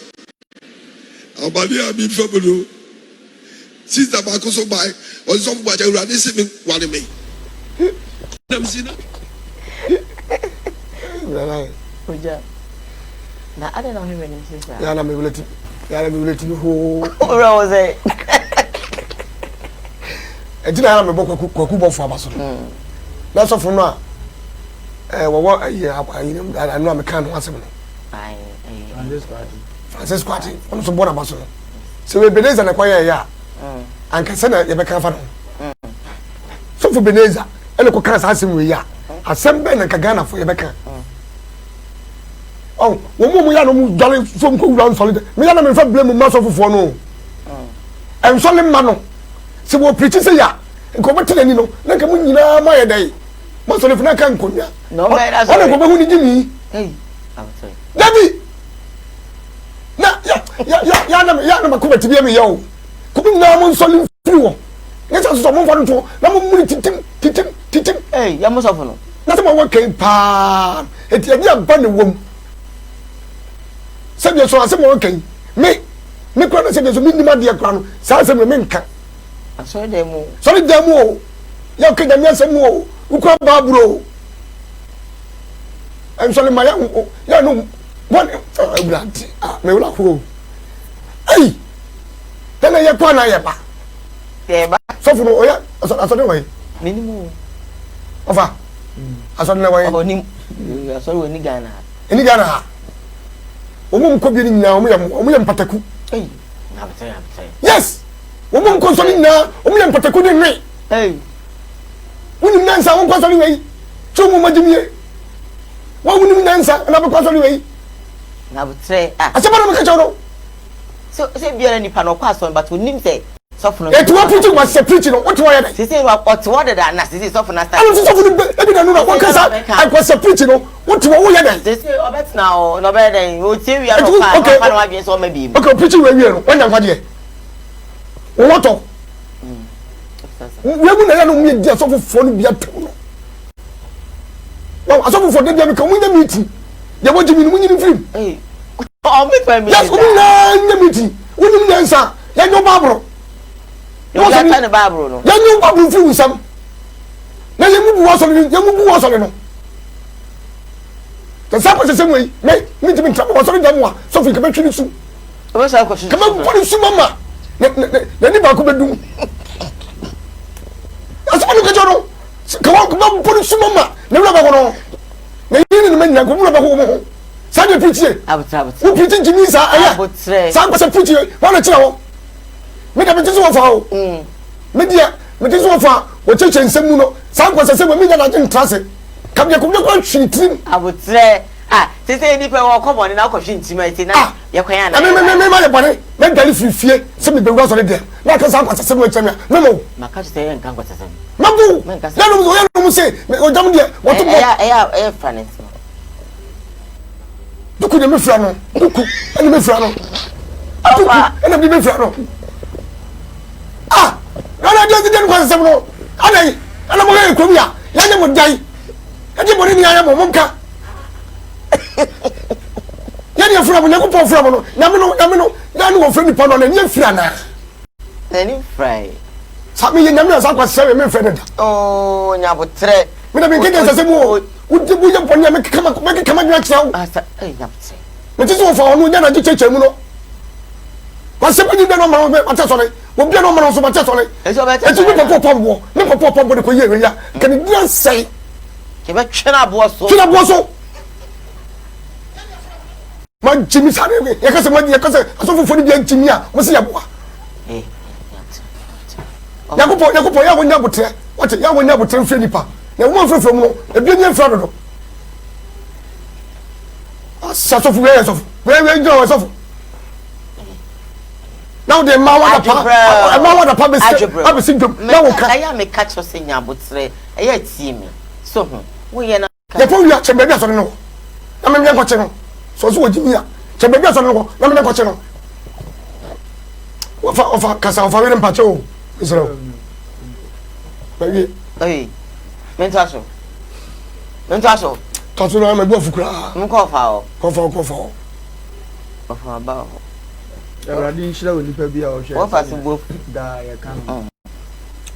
Abadia be fabulous. Sister Bako so by, or somebody around this evening, one me. I'm seeing it. Now, I don't know him when he says that. Yana me let you who was it? I didn't have a book of Kubo for us. That's all for now. What I know I'm a can once a minute. Francis Quatty, I'm so born about so. So we Beneza and acquire ya. And Cassandra, you become fan. So for Beneza. Eloko kansa asem we ya asem be na kagana fo ye beka oh wo mu ya no mu dole so ko wura solid me ya na me fa blame ma so fofo no em solid ma no se wo preach se ya ko betle ni no na ka mu nyina ma ye dai mo solid na kan konya no me na so ona ko be hu ni gimi hey I'm sorry Dabi na ya na ma ko betibia me ya o ko bi na mo solid free wo yes so mo fa no na mo mu titim hey ya mo so no na se mo wo kan pa eti abi aba ne wom se bi so ase mo wo kan me kwa na se bi so mi ni ma de kwa no sa se me nka so dem o ya ke nyame se mo o kwa ba bro em so le ma ya no one brand me wala ko hey tena ye kwa na ye ba Teba. So for no, yeah, I way. Minimum. Over. I saw no way. Oh, ni. I saw any Ghana. Any Ghana. Woman could be now, Pataku. Hey, I'm saying. Yes. Woman consoling now, Pataku didn't me. Hey. When you answer one consoling way, two woman Jimmy. Why wouldn't you answer another consoling way? I would say, I said, I'm so say, be any panel pass on, but we need say. It was preaching was preaching. What do I say? Say what ordered that nas is of na start. I was preaching. What do I say? Say obet now, no better than you say we are not fan so maybe. Okay, preaching when you when I'm here. What of? We will not meet the so for be at. Well, I saw for them become in the meeting. They want to be winning film. Hey. Oh, me for me. Yes, we in the meeting. We didn't answer. Ya no babro. You are trying to babro no. Ya no babro film some. Na ye mu buwa so no. The sample the same way. Me to me trap was so dem wa. So fi come twi su. O say question. Come put su mama. Na ni ba ko bedum. Aso no ka joro. Come put su mama. Na wura ba ko no. Na yi ni me na ko wura ba ko mo. Sa de preach. Abutra. Wo preach Jimmy sa aya. Abutra. Sa ko se preach. Wa na kira wo. Me da me tiso fa o. Me dia me tiso fa wo cheche nsemu no. Sa ko se me nya na jin trase. Kam ye ko me ko twintim. Abutra. Say any pe wo come on na ko twintim ati na ye kwan na. Me ma ye bone. Me dali fifie se me be wura so de. Na ka sa ko se me chemia. Me mo. Maka say en kan ko se. Mabu. Ya no mo se. O jam dia. Wo to mo. Eh fanet. Duku de me fra no. Duku. Ene me fra no. Opa. Ene me fra no. Ana dia den kwa se no. Ana mo ye kwom ya. Ya nya mo dai. Ya di mo ni ya mo nka. Yẹn yẹ fura mo nyako pọ fura mo no. Nyame wo fura nipa no na nyẹ fura na. Any fry. Sami ye nyame asa kwa sebe me fura da. Oh, nyabotre. Me na me kede sase mo. Wudi bu ye pon me kama dwa kira wo. Asa nyabotre. Me ti so fa onu nya na cheche mu no. Wa se bi no ma me ata so le. Wo bia no ma no so ata so le. E ti ni popo bo. Ni popo bo de ko ye ya. Kan di say. Ke ba twena bo so. Twena bo so. Ma jimi sare we. Ya ka se aso fofo ni bia jimi a. Mo se ya bo. Yakupo ya wonya botre. What ya wonya botre mfre nipa. Na wo mfre from no. E bia nya mfre do. Sasofu we yasofu. We njo yasofu. Now the ma wada pa be syndrome. Now wo ka. Aya me catch us nya botre. Aya tie me. So wo ye na. Ya po wi a chembe bia so no. Na me nko che no. So wo jimi a. Chembe bia so no. Na me nko che no. Ofa kasa ofa we mpa che o. Israel. Baby. Hey. Mentaso. Taso na me bo fukura. Nko fa o. Kofa. Ofa ba o. Awurade nhyira woni pa bia o hwe. Wofa se bo da ya kan.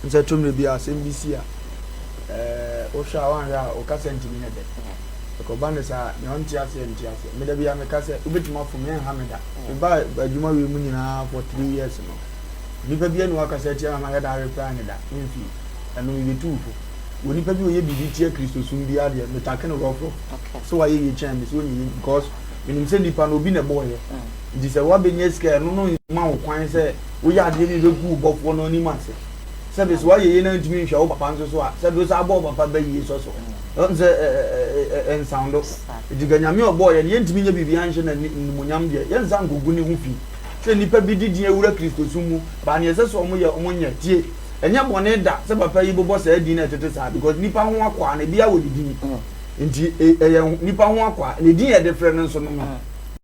Nse tumre bia SMBC a o hwa wan hwa o ka sentimi ne de. Ko ba ne sa ne on ti ase me da bia me ka se obetuma fo me ha me da. Me ba adwuma we mu nyina for 3 years no. Nipa bia no aka se ti ama ga da reply ne da. Mfi anu we tufu. Woni pa bi o ye bibi tie Kristo sum bia de me take no rofo. So wa ye chan me so ni because minim se nipa no bi na boy. Ndi se wa benye ska no ma wo kwan se wo ya de ni beku bofo no ni mase. Se be so wa ye na ntimi hwa wo papa nso so a se be so abo papa ba yi so so. Nse en soundo. Diga nyame oboy ye ntimi nya bibi anhye na munyam de ye nza ngogu ni hu fi. Se nipa bi didi ewura Kristo sum mu ba ne se so mo ye omonya tie. Enya bone da se papa yi bobo se adi na tete sa because nipa ho akwa na bia wo didi. Nti nipa ho akwa na di ye different nso no.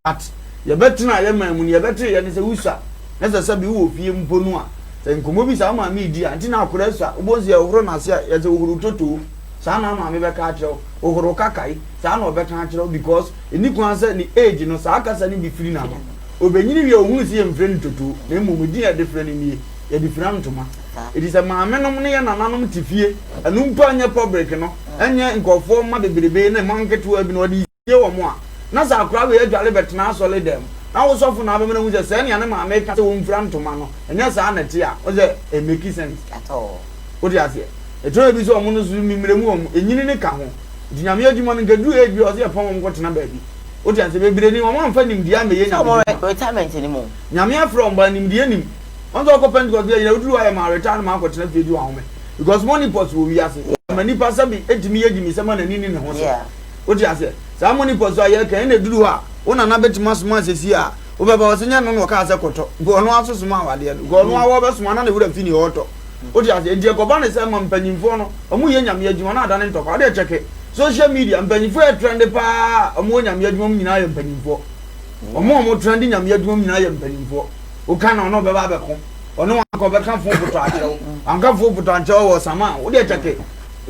At ye betina ye mamu ye betre ye ne se wusa. Na se bi wo fie mponu a. Se nkomo bi sa ma mi di anti na akora sa obozi ye ohoro na se ye se ohoro toto. Sa na ma me be ka akyerɛ ohoro kakai sa na obeka akyerɛ because eni kwan se ni age no sa aka sa ni bi firi na no. Obenyini wi ohunu se ye mfre ni toto na emu di ye different ni ye different ntoma. It is a maamenom ne na nanom tifie anu mpa anya public no anya nkofo ma beberebe na manketo abi no odi ye wo mo a na sa akra we adwale betena asole dem na wo sofo na abemena hu je se ne maame ka se wo mfra ntoma no enya sa na te a o je e make sense at all odi ase e tro bi so omo no su mimremu om enyini ne ka ho dinyame adwuma no gadu e bi o se pon mo tena ba bi odi ase bebere ni wo amfa nim dia me ye nyame retirement ni mo nyame afro mba nim dia nim on so open because you know do I am return ma kwetena video ahome because money pots wo wiase mani pasa bi edimi yedimi sama na nini ne ho so o ti ase sa money pots aye kan na duru ha wona na betima soma sesi a wo baba wo senya no ka ase koto go no aso soma awade go no awo be soma na wura fini hoto o ti ase ndie ko ba ne se ma mpanyimfo no omu ye nyame adwuma na adane ntoko ade cheke social media mpanyimfo e trend pa omu nyame adwuma nyina ye mpanyimfo omu trend nyame adwuma nyina ye mpanyimfo o kana no be ba be ko ono anko be kan fo buto akyerɛw anka fo buto akyerɛw wo sama wo de cheke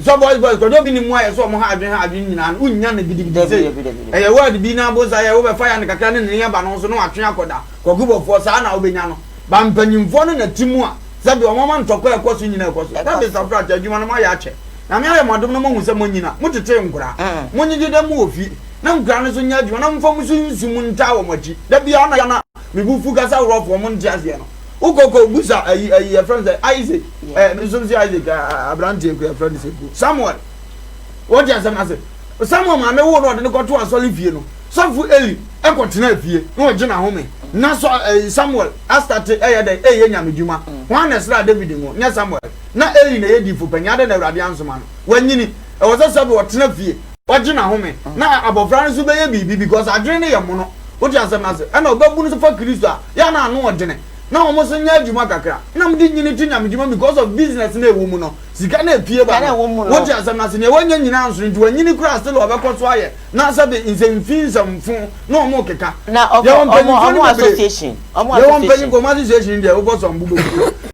so boys ko do bi ni mu aye so mo ha adwen nyina unya na gidigidi se eye word bi na bo sa ye wo be fa ya ne kakra ne ne ya ba no so no atwe akoda ko gubofo sa na wo be nya no ba mpanyimfo no na timu a se be o mama ntoko ekoso nyina ekoso na be sa fra adwuma no ma ya ache na me aye modom no mo hu se mo nyina mo tete nkura mo nyidi da mu ofi na nkura no so nya adwuma na mfo mu so nsumu nta wo machi da bia na ya na me bu fu gasa rofo mo ntiase no ukoko busa your friends Isaac so say Isaac Abrante ko your friend say Samuel what you say Samuel ma me wo no de ko to asole fie no sofu Eli e ko tena fie no o gina home na so Samuel astarte ye nyamedwuma one esra David ngo nya Samuel na Eli na ye difo panyade na Awurade ansoma no wanyini e wo say sabe wo tena fie o gina home na abofra no so be ye bibi because adwene ne ye mo no o ti asem na se e na obabu no so fa Kristo a ya na anu odene na o mo so nya adwuma kakra na mdi nyini tu nyamedwuma because of business na ewu mu no sika na epie ba wo ti asem na se ne wanya nyina anso nti wanyini kura still obekɔso aye na sabe nzemfinzamfu na o mo keka na omo association association dey wo boso mbubo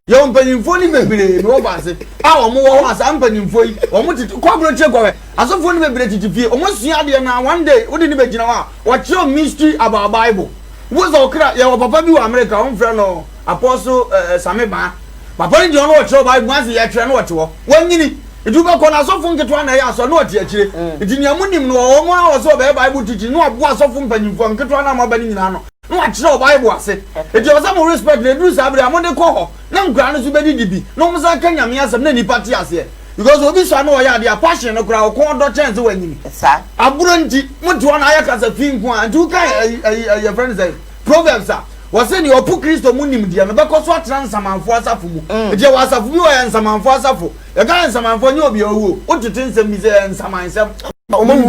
Yo mpanimfo ni bebre no base. Ah omo wo ho asa mpanimfo yi. Omo titi kwabro che kwawe. Asofo ni bebre titi fie. Omo sua de na one day wo de ni begina wa. What your mystery about Bible. Wo zo kra ya papa bi wa America on frɛ no Apostle Sameba. Papa ni ono wo kra Bible ase ya kra no wo te wo. Wanyini eduba ko na asofo nketo na ya aso na wo te akire. Edi niamunim no omo a wo so be Bible titi no abo asofo mpanimfo nketo na ma ba ni nyina no. No achiro Bible ase. Eti o mo respect le do sabre amode ko ho. Na nkura no so be didibi. No mo sa ka nyame asem na nipa ti ase. Because obi so na o ya dia passion no kura o ko do chance we nyimi. Sa. Aburo nti mo to na ayaka fi nko a. Nti u kan your friend say Proverbs a. Wo say ni opu Kristo mu nim dia no be ko so atra nsamanfo asafo mu. Eti wa asafo bi wo ya nsamanfo asafo. E ga nsamanfo ni obi owo. O tete nsem bi say nsamansem.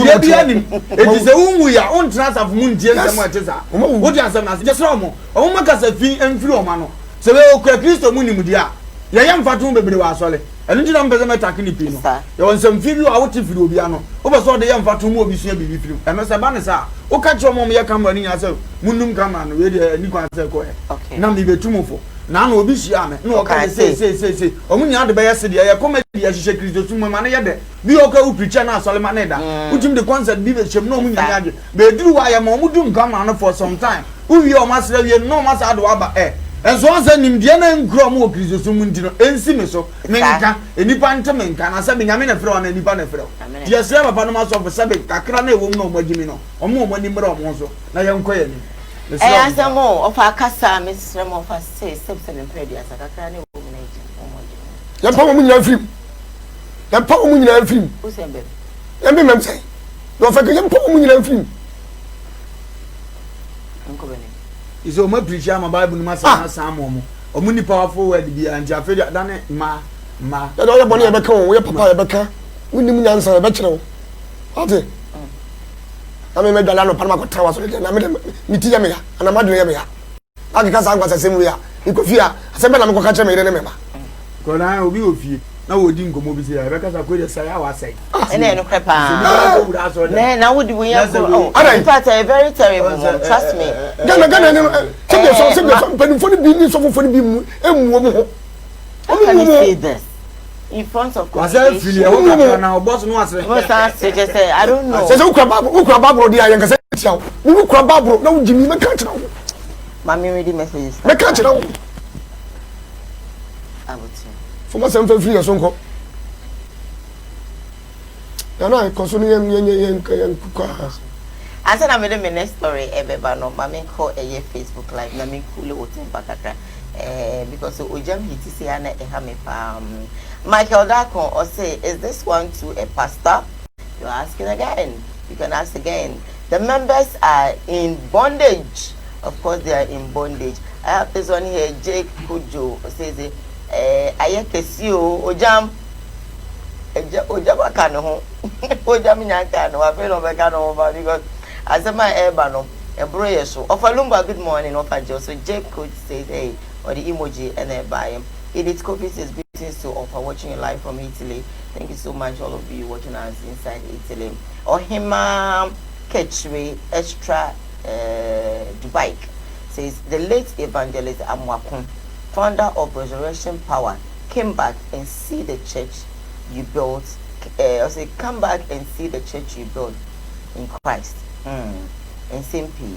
Dia bia nim eti se unwu ya on transfer mu ndie nsem atesa wo di asem na se jesra omo omo makasa fi emfiri oma no se we okra Kristo mu nim dia ye yam fatu bebre wa asole enu ndi na mpeze metake ni pi no ye won sem fi a woti firi obi ano wo be so de yam fatu mu obi sua bibi firi eno se ba ne sa wo ka kiro mom ye camera ni nya se munum camera no we de ni kwa se ko e na mi betumufo na na obi hia me na o ka say omu nya de be yese de ye comedy ya hihye Kristo tumu ma na ye de bi o ka u preacher na asole ma na da utim de concert bi be chem na omu nya nya de be duru wa ye ma omu dum camera no for some time u wi o ma sere wi no ma sa do aba enso ansa nim de na nkro mo Kristo tumu ndi no ensi me so menka enipa ntem nka na sa be nyame na frɛ wa na enipa na frɛ de yese papa no ma so for sabe kakra na ewom na o magimi no omo ni mra omo so na ye nkoye ni asamo of akasa Mr. Mofa say steps and predia sakakra ne wo na eji ya pa mo nyina film ya pa mo nyina film o se mbe ya mbe mem say do fa ke ya pa mo nyina film nko bene iso ma preacher ma Bible no ma sa na sa mo omu ni powerful word bi anti afedia dane ma ya do ya boni ya beka wo ya papa ya beka woni mu nyansa ya bekere wo ate ame me dala no parma ko trawa so na me miti ya me ya ana madun ya me ya akika sa ngwa sesemu ya ikofia asembe na me ko ka che me ire ne me ba ko na obi ofie na wodi nkomo bi se ya beka sa ko de sa ya wa sai ene no krepa na wodi wo ya go in fact a very terrible mom trust me gana ne se be so penfo ni bi ni so fofo ni bi mu emu mo ho can you say this in front of was I feel you na boss no asre just say I don't know say ukra babro dia yen ka say tiaw ukra babro na ujimi me ka tira wo mami ready messages me ka tira wo abuti for my son free your sonko na ko so ni yen kwa asa na me the next story ebeba no mami ko eye Facebook live na me kule otempa kakra because ojam hiti say na ehame pa Michael Dako or say, is this one to a pastor? You're asking again. You can ask again. The members are in bondage. Of course, they are in bondage. I have this one here, Jake Kujo says, Ayekesio, Ojam Akano, Ojam Yakano, I feel over Kano because as a my Ebano, a broyer so. Of a LUMBA, good morning, of a Joe. So Jake Kujo says, hey, or the emoji and I buy him. Edith Copies is greetings to all for watching live from Italy. Thank you so much, all of you watching us inside Italy. Ohima Ketchwe Extra Dubai says the late evangelist Amwakun, founder of Resurrection Power, came back and see the church you built. Come back and see the church you built in Christ. And simply,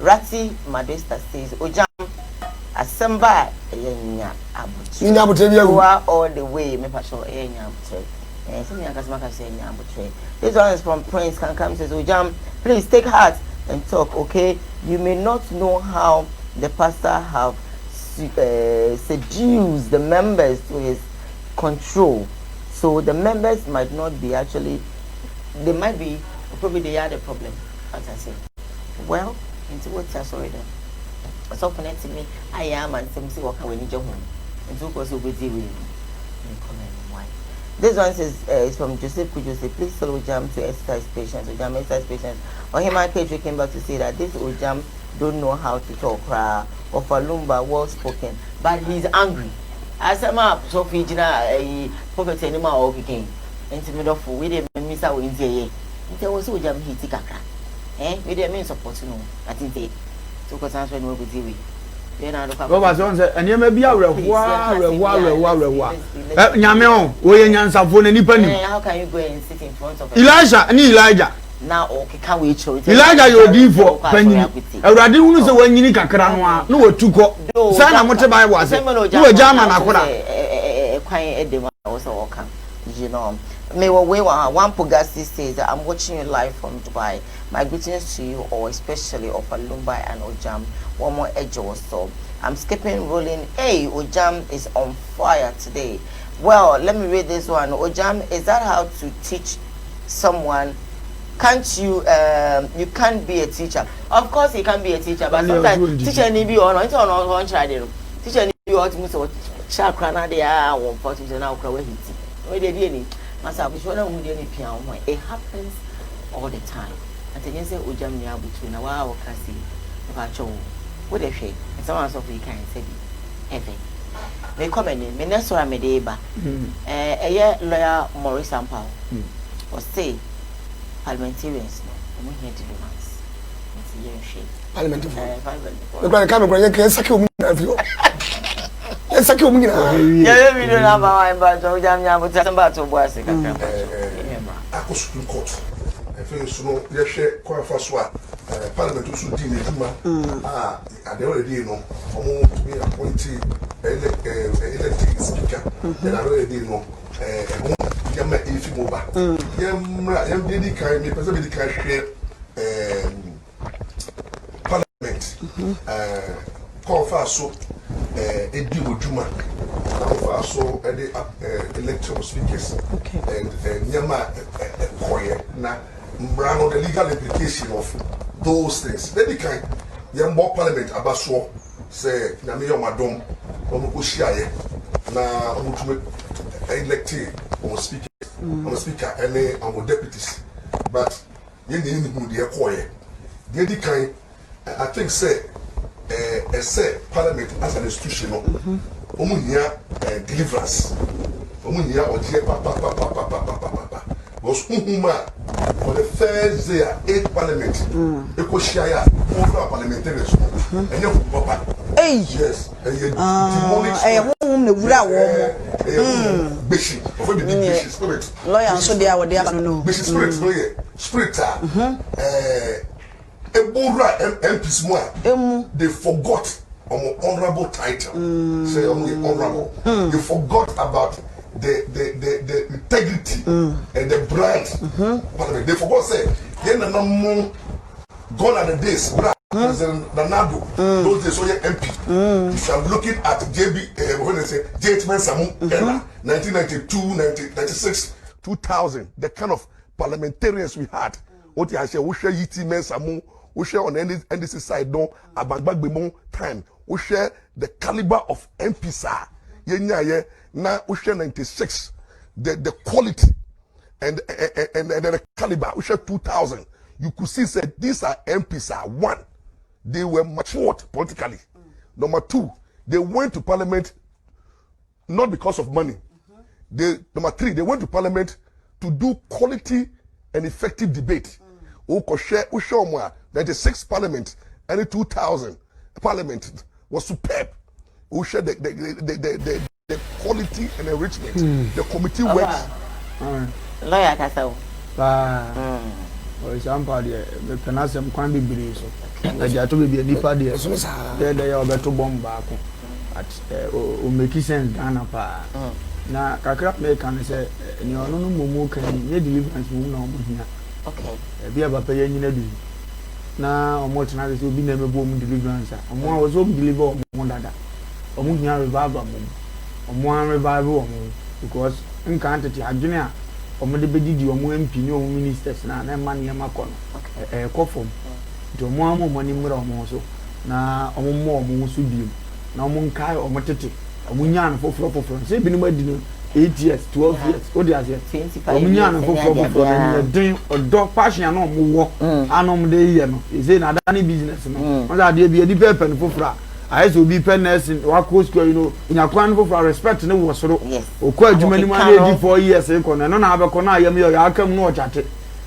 Rati Modesta says, Ojam. Asamba yenya abutre. Nya abutre bi agu. All the way me passion yenya abutre. Some young customer can say yenya abutre. This one is from Prince can come says Ojam, please take heart and talk, okay? You may not know how the pastor have seduced the members to his control. So the members might not be actually, they might be, probably they are the problem, as I say. Well, into what I saw them. So connected me, I am and some say what can we need your home. And so was over the way. This one says is from Joseph Kujo. Please tell Ojam to exercise patience. Ojam exercise patience. Or him and Kedri came back to say that this Ojam don't know how to talk or for LUMBA well spoken, but he's angry. As I'm up, so Fijina a prophet anymore or again. And to me off with him and Miss Away in the there was Ojam Hitikaka. With the means of support, I think they. So because I'm trying to work with you. Baba so say enema bia rewa nyame on wo ye nyansafo na nipa ni how can you go and sit in front of Elijah now okay can we show Elijah you di for panyi Awurade hunu se wanyini kakra no a na watuko say na mote bai wa se wo jama na kora kwan edema also welcome you know me we one Pugasi says I'm watching you live from Dubai. My greetings to you all, especially of LUMBA and Ojam. One more edge or so. I'm skipping rolling. Hey, Ojam is on fire today. Well, let me read this one. Ojam, is that how to teach someone? Can't you you can't be a teacher? Of course you can be a teacher, but sometimes teacher need be on one child. Teacher need be on to chakra they are one for to now crowd hit. Where they did it happens all the time. And then you say Ojam near between a while kasi about you. What they say, and someone so we can say everything. They come in, me next one me deba. A year lawyer Maurice Ampao or say parliamentarians no, we here to do once. It's a year shape. Parliamentarian. The grand camera you can suck you. Yes, I come in. Yeah, we don't have our but Ojam ya but about to boss. I court. I feel so yes, share quite fast. Parliament also did it. At the already know, to be appointed elected speaker. And I already know, Yama if you move. Yam did kind, me possibly can share Parliament. Call fast so a deal with Juma. Call fast so the electoral speakers. And Yama Koye na. Run on the legal implication of those things. Then the kind, young more parliament abaso say, Namiyo Madom, Omukushiaye, na Omutume elected on speaker, and our deputies. But you need to be a choir. The kind, I think, say parliament as an institution, Omunia deliverance, Omunia or dear papa. Was for the first day, 8 parliament, Ecoshire, over parliamentarians, and then Papa. Yes, and you demolish Bishop, of the Bishop spirit. Lawyer, so they are there, no. Bishop spirit, a Bora MPs more, they forgot on honorable title. Say only honorable. They forgot about the integrity and the brand. Parliament. They forgot say gone are the days President Nanado those days so MP. If you are looking at when they say J.H. Samu 1992, 1996, 2000, the kind of parliamentarians we had. What you say, we share Yiti Mensamu, we share on NDC side no Abangbagbe time, we share the caliber of MPs. Now we share 96, the quality and the caliber. We share 2000. You could see that these are MPs. One, they were matured politically. Number two, they went to parliament not because of money. Number three, they went to parliament to do quality and effective debate. We share 96 parliament and the 2000 parliament was superb. We share the quality and enrichment. The committee works. Lawyer Kasau. For example, the Canasium can be brave. I just to be a nipa there. They are better bomb back at make sense Ghana pa. Now, Kakra can say, you know, no more can you deliverance no here. Okay. Be about paying in a day. Now, multinationals will be never boom deliverance. And one was home deliver one that. Omunya revival omo revival because nkantete adwene a omo de begidi omo MP ni omo ministers na man ye makọ no kofom to omo amomo ni mra omo so na omo so biem na omo nkai omo tete omo nya no foforo se bi ni madi no 8 years 12 years o de ase omo nya no foforo na den odo passion na omo wo anom de ye no e na da ni business no o da de bi edi pepe no foforo I used to be penance in Wako Square, you know, in a crown for respect and it was so. Or quite too many money 4 years ago, and none of a corner, I come no chat it.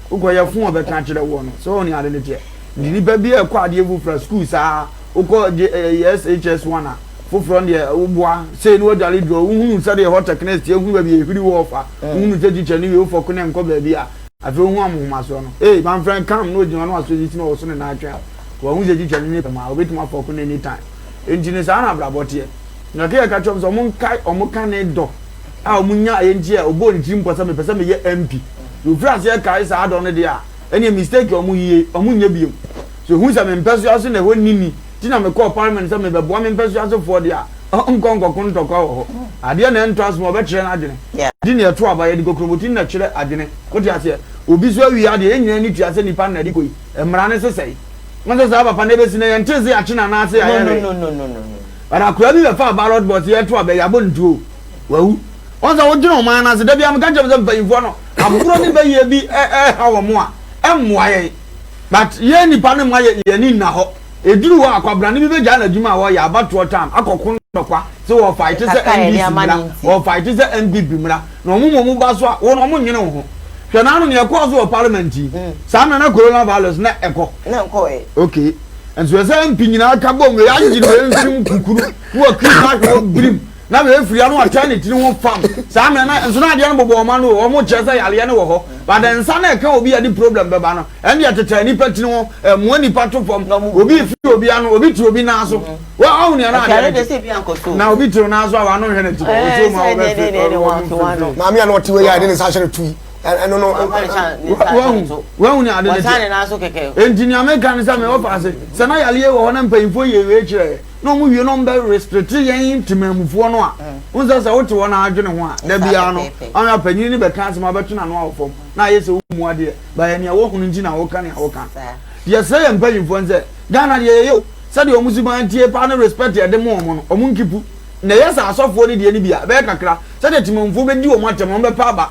Who your phone of the country that one, so only identity. Did it be a quad year for school, sir, uko SHS1 foforo de ubua say no dwale do uhunu say de hot techness ehunu ba bi ehuri WOFA uhunu say teacher ni we ofo ko ne nko ba bi a afi hu amoma so no my friend come no jino no aso ji ti no so ne na atwa wa hu say teacher ni ma obetuma afọ ko ne anytime engineer sa na blabote na ke ka chom so mon kai omuka ne do a omunya ayenji a obo ni tim kwasa me pesa me ye MP you france ye kai sa ado ne dia any mistake omunya biom so hu say me mpeso aso na ho nini tina me call parliament say me be bo me mpeso aso for dia onkonko kun to kwa ho ade na entrance mo be kire na adwene di ne to abaye di kokromotin na kire adwene ko ti ase obi so wi ade enyina ni tuase nipa na di koi emra ne sesai mo say papa ne be sine ye ntese ya kina na ase ya no bara kura bi be fa ballot box ye to abaye abontuo wawu on say wo gina o man na se da bia me ka jam say mpanyifo no abukuro ni be ye bi hawo mo a emmoa ye but ye nipa ne mo ye ni na ho eduru wa akwabra ni be ja na djuma wo ya abato time akokun dokwa se wo fight se NDC wo fight se NDP mra na omumo ba so wo no mo nyene ho hwe na no ne ekọ so parliament sa na coronavirus na ekọ na nko okay and so say MP nyina aka bom ya ngi no enfim kukuru wo Christmas wo brim na be free anu aternity ni wo fam sa na enso na ade no bobo ma no wo mo chese yale ne wo ho but then sa na eka obi ade problem be ba no ende ateta ni patini wo mo ni pato fam obi free obi anu obi tu obi na so wa awu ni na ade na obi tu na so wa no hwe ne ti o ma wo ma mi anu oti we ya de ne sa hye tu no wa ni ade ne na so keke engineer make kan say me wo fa se na yale wo na mpanyfo ye we kire no mu wie no mbe restrict yen timamufo no a unza sa wote wona adwene ho a da bia no anya panyin ni be kan se ma beto na no awofom na ye se wo mu ade ba ye ne wo hunu nji na wo kan ya wo kan ye se ye mpanyinfo nze Ghana ye yo se de omusiban tie pa no respect ye de mo no omu nkipu na ye sa asofo ni de ni bia be kakra se de timamufo be di o mo atem be pa ba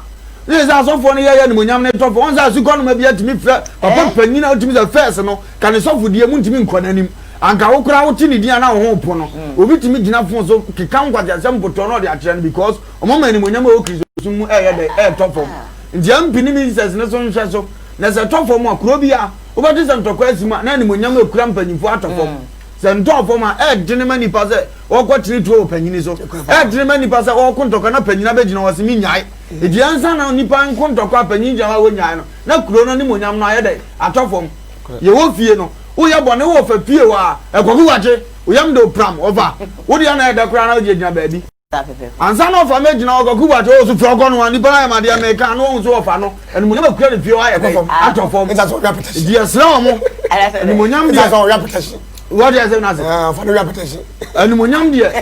ye sa asofo ni ye ni monyam ne tofo onza asukọ no ma bia timi fra papa panyin na otimi za first no kan sofo die mu ntimi nkọnanim anka wo kura wo ti ni dia na wo ho po no obi timi gina fon so kika nkwaje asem poto no de atren because omama ni monyam o kristo mu de tofo ndi ampini mi Jesus ne so nhwe so na se tofo mu akuro bia wo ba ti se ntokwa asima na ni monyam ekura mpanyifo atofo se ntofo ma dine mani pa se wo kwatiri to opanyini so dine mani pa se wo kontokwa na panyina be gina wo se mi nyae edi ansa na nipa nkontokwa panyin jama wo nyae no na kuro no ni monyam no ayede atofo ye wo fie no wo ya bone wo fa fie wa ekwogu waje wo yam do pram over wo dia na eda kura na wo gina baabi ansa na ofa megina okwogu waje wo so frogo no ani pa ma dia meka no wo so ofa no eni monyam kura ni fie wa ye kwofom atofo it's so repetition dia sra mo eni monyam dia so repetition what you say na say for the repetition eni monyam dia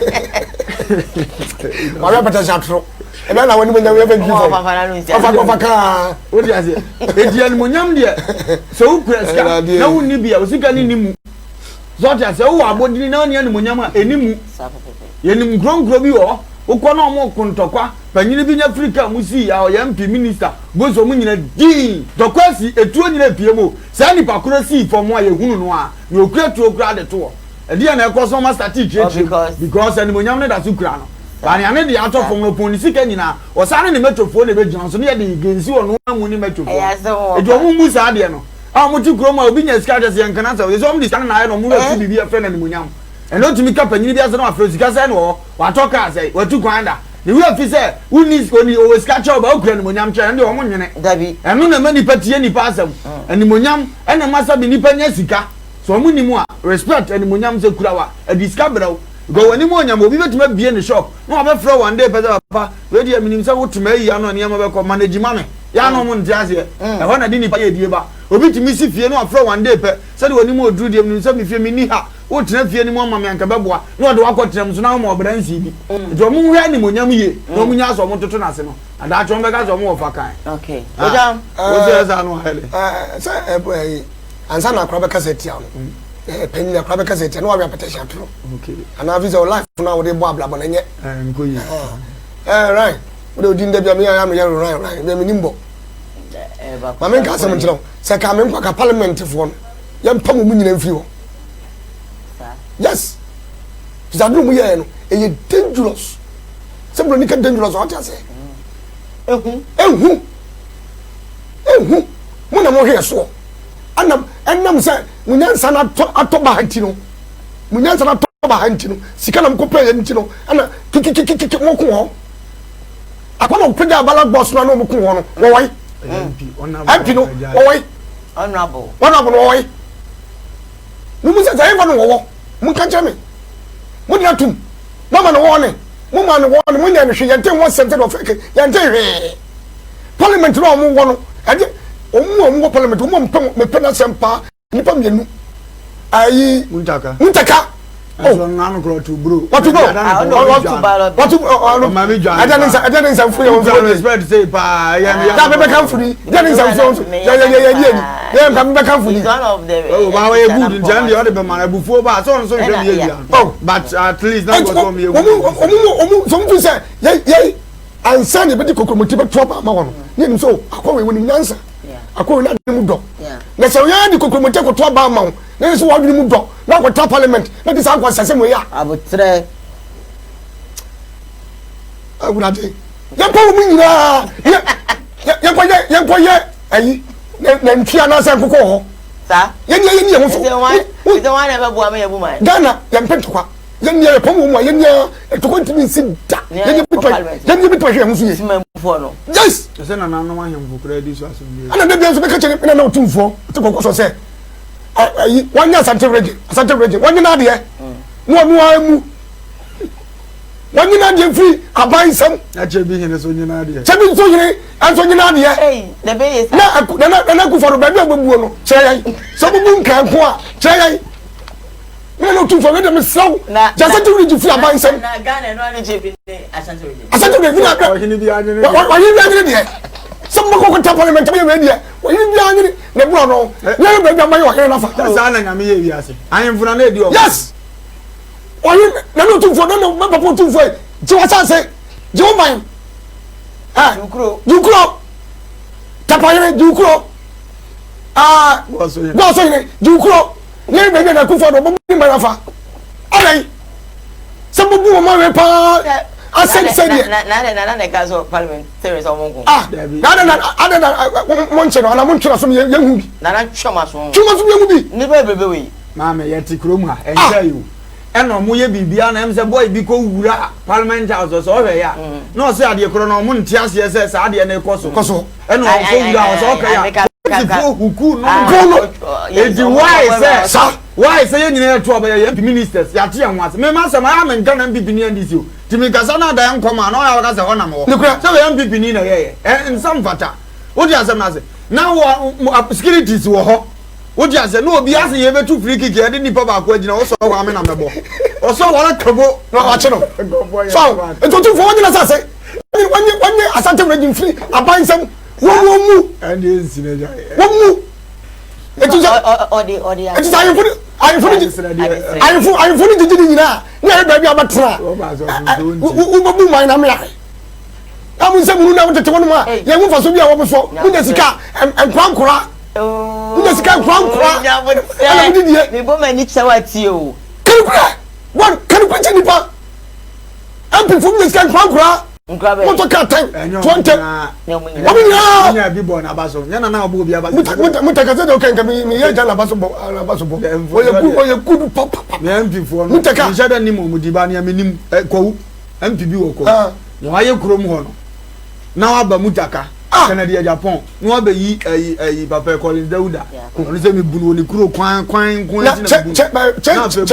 ma repetition atro e na woni monyam we ben ofa ka what you say e dia eni monyam dia so ukura ska na woni bia usika ni nimu so dia say wo abodini na oni eni monyam a enimu yenim gronkro bi wo ukọ na omo kontokwa panyini bi nya Africa musi ya o MP minister bozo mu nyina din dokwasi etuo nyina piemo sa ni pakoro si fomo aye hunu no a na okura tu okura de to e dia na ekoso master teacher because ani monyam ne da su kura no ba ni ane de ato fomo polisi ka nyina o sa ne metofo ne be gyina so ne de gensi wo no amu ni metofo e do mu musa de no a mo ti kroma obi nya ska de se yankana sa so mo di stand na aye no mu atu bibi afre na ni monyam eno timi ka panyini bia se no afrosika se no wa toka se watu kwanda ni we fi se uni oni o skacha ba okura ni monyam che ndi o mo nwene dabi eno na mani patie ni pa asem ani monyam ena masa bi ni panya sika so mo ni mu a respect ani monyam se kura wa adiska braw go wani mo nyam obi betuma bie ni shop no ba fra one day pesa papa we dia minim se wotuma yi ano ne ma be ko manage mame ya no mo ntiase e ho na di ni pa ye die ba obi timi si fie no afra one day pe se de wani mo oduru die minim se mi fie mi ni ha wo tena fie ni mo mama anka beboa no de wakotrem so na mo obransi bi jo mo hwe ni monyam ye no mo nya so mo toto na se no ada cho mbega so mo ofa kan okay ojam wo se za no hele se ansa na akra be kaseti awo penina akra be kaseti no wa repetition to okay ana visa life na wo de bo ablabo na nye nkoyi right wo de ndabia me ya me right be me nimbo ma men ka se mo ntiro se ka me kwa parliament fo no ya mpam mu nyina mfi ho yes zadu mu ye no e dangerous sebro ni ka dangerous what you say ehu mo na mo hwe so anam se munyansa na atoba hati no munyansa na toba hantino sika na mko pay ntino ana kiki woko ho akona opega ballot box na no mko ho no wo wai MP no wo wai honorable wo wai mumu se zai fa no wo mun kan chame mun na tum mama no wo ne mama no wo ne mun ya no hwe yente won center of yente hwe parliament no mo wo no ade omu parliament omu me pena sempa nipa mienu ayi muntaka oh nanu kro to bro what to go what to mami jwa I didn't say free on respect say pa ya be come free didn't say so ya come back free one of them oh ba we good njan the other be man abufuo ba so hwe me ya oh but at least that was from you omu so mtu say ye ansa ne be di kokromoti be to ba ma wono ni so akwa we woni nyansa akwa na de mu do na se ya di kokromoti ko to ba ma wo na so wa de mu do na ko ta parliament na di sa ko sase mo ya abotre agurade ya pa mu nyina ya koye ayi na ntia na se kokko ho sa ye ni ye ho so we don't want ever bo am ye bu man Ghana ya mpento kwa ye ni ye pomu mu ye ni to continue sit da ye ni bi to hwe ho so ye simamfo no yes se na nanu ahemfo kra di so aso ni ana de bi so be ka chene na na otumfo to kokko so se ayi wanya asante reje wanya na de no amu wanya na de free abansam na chebi hene so nyina de chebi so hene anso nyina de eh the be is na ku foro ba bi agbabuo no cheyan so bubu nkan ko a cheyan no tu for them slow just to reach free abansam na Ghana no ani chebi asante reje na hene bi anyene wanya bi anyene de some go to parliament be we there wanya bi anyene na bu no na be bi amayo hene na fa sa na nyame ye wiase ayemfuna na edi o yes oyin na no tu for no papa tu for ji wa sanse ji o man ah jukro tapayere jukro bo so yin jukro ne be na ku for no bo ni ma fa alai sabu bu ma we pa asen sedi na ka so parliament series o monko na monche no na monche so ye hu bi na choma so ye hu bi ni bebe we ma me ye ti krom ha enja you eno mo ye bibia na em se boy bi ko wura parliament house so hwe ya no se ade kro no mo ntia se se sa ade na koso eno so wura so ka ya huku no eji why say you need to obey ministers ya tie anwase me ma sama ya men kana MPP ni ndisi o timi kasa na da nkoma na ya waka se ho na mo so we MPP ni na ye nsam fata wo di asem na se na wo securities wo ho wo di asem no obi ase ye betu free kick ye de nipa ba ko agina wo so ho ame na mebo o so wala kabo na wa che no so entotu fo nyina sa se wanye asante regime free abansam wo mu and is in wo mu etuja odi etuja ayi funi jiji nyina na e ba bi abatra wo bu man na me ya amun se munu na wote wono ma ye mu faso bi a wo befo munya sika enkrankora munya sika enkrankora ala mudi die me bo mani chawati o kankura wan kan pa chini pa ampi fu munya sika enkrankora moto ka tan 20 nya bi bo na baso nya na obo bi abaso mutaka se do kan mi ye jala baso bo oye kudu papa me ampi fu no mutaka ni mo mudi ba na menim kwawu ampi bi wo ko no aye krom ho no na wa ba mutaka Canada Japan no wa ba yi papa Collins Dauda no se mi bunu oni kuro kwan chairman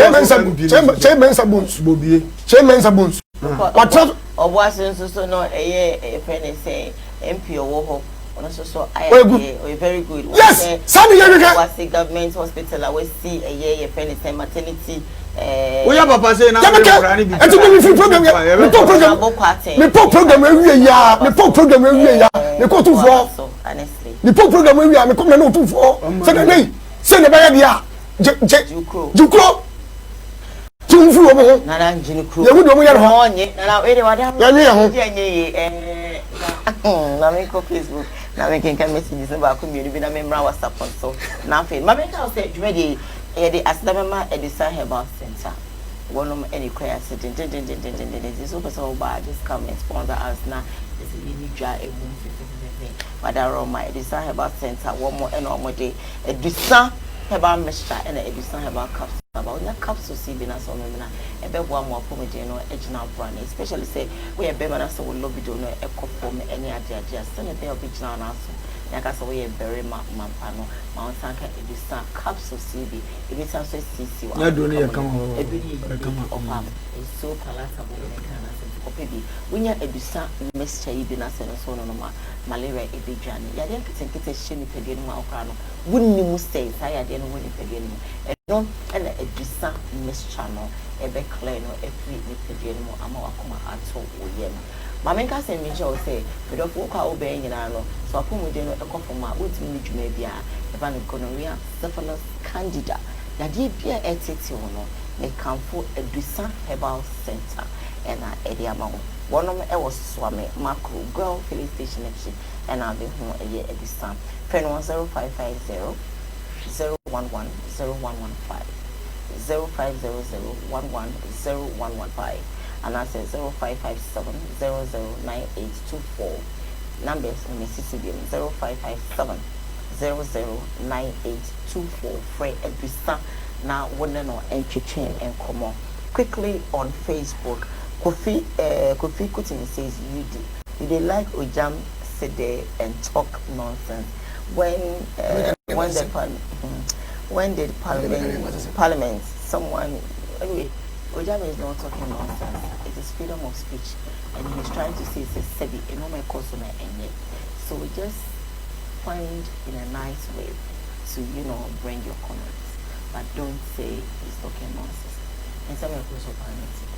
sabons what obuasen so no friend say MP owo ho so very good yes sani yega was the government hospital we see friend say maternity we ya papa say na and to me free program me program we ya me ko tu for honestly me program we ya me come na no tu for say na ba ya dia jukro tumfu wo ho na na njini kro ye wudo mo ya ho onye na we de wada ya ni ho na me ko Facebook na me kan message se ba ko mi bi na me mra WhatsApp so na fe ma be ka say dwuma de e de asidamema Edison Herbal Center one of any cry accident so person ba just come and sponsor us na this is ni dwa e boom but aroma Edison Herbal Center one more and more de Edison Herbal mixture and Edison Herbal capsule about onya capsule si bi na so no na ebe bo am apomede no ejina brand especially say we e be man so we lobby do no e kofo me any ade say na be original na so yaka so we very mampa no ma on sanka edisa capsule si bi ebi san so sisi wa na do ne come ho come it's so palatable in Ghana so opebi wonya edisa mixture yi bi na se no so no ma malaria ebi dwane ya de nkete hye pede no ma okra no wunni mu stay sai ya de no wunni pede no no and edisa mixture no ebe clear no every ni pede no ama wakoma ato oye no Mama nka se mi jo say we do for kwa obe nyina no so apomode no ekofoma wotimi dwuma bia e ba no gonorrhea syphilis candida ya de bia etete no e kanfo edusa herbal center and edi amawo wonom e was swame macro girl filling station action and I be ho eye edusa friend 10550 011 0115 0500110115 and I say 0557 009824. Numbers in Mississippi 0557 009824. Frey Edwisa now one no entry chain and come on. Quickly on Facebook, Kofi Kutin says you like Ojam sit there and talk nonsense when the parliament someone anyway. Ojam is not talking nonsense. It is freedom of speech, and he's trying to say it's a sebi, a normal cause on any. So we just find in a nice way to bring your comments, but don't say he's talking nonsense. And some of those parliament, it's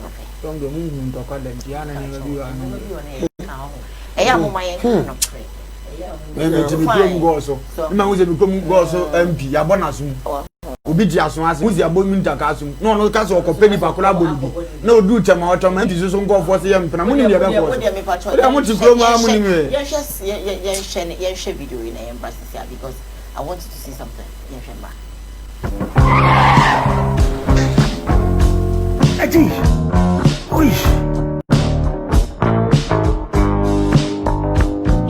okay. Don't go moving to call them. Diana, you are now. I am my pray. Maybe to become gozo. Man was a become gozo MP, Abonasum. Obi di aso ase muzi abonu ntaka aso no no ka so okopeni pakula bolu no do tema automatic so ngo force yem pena muni ne be ko o mo ti kro ma muni me ye share video in embassy because I want you to see something ye share ma Aji oi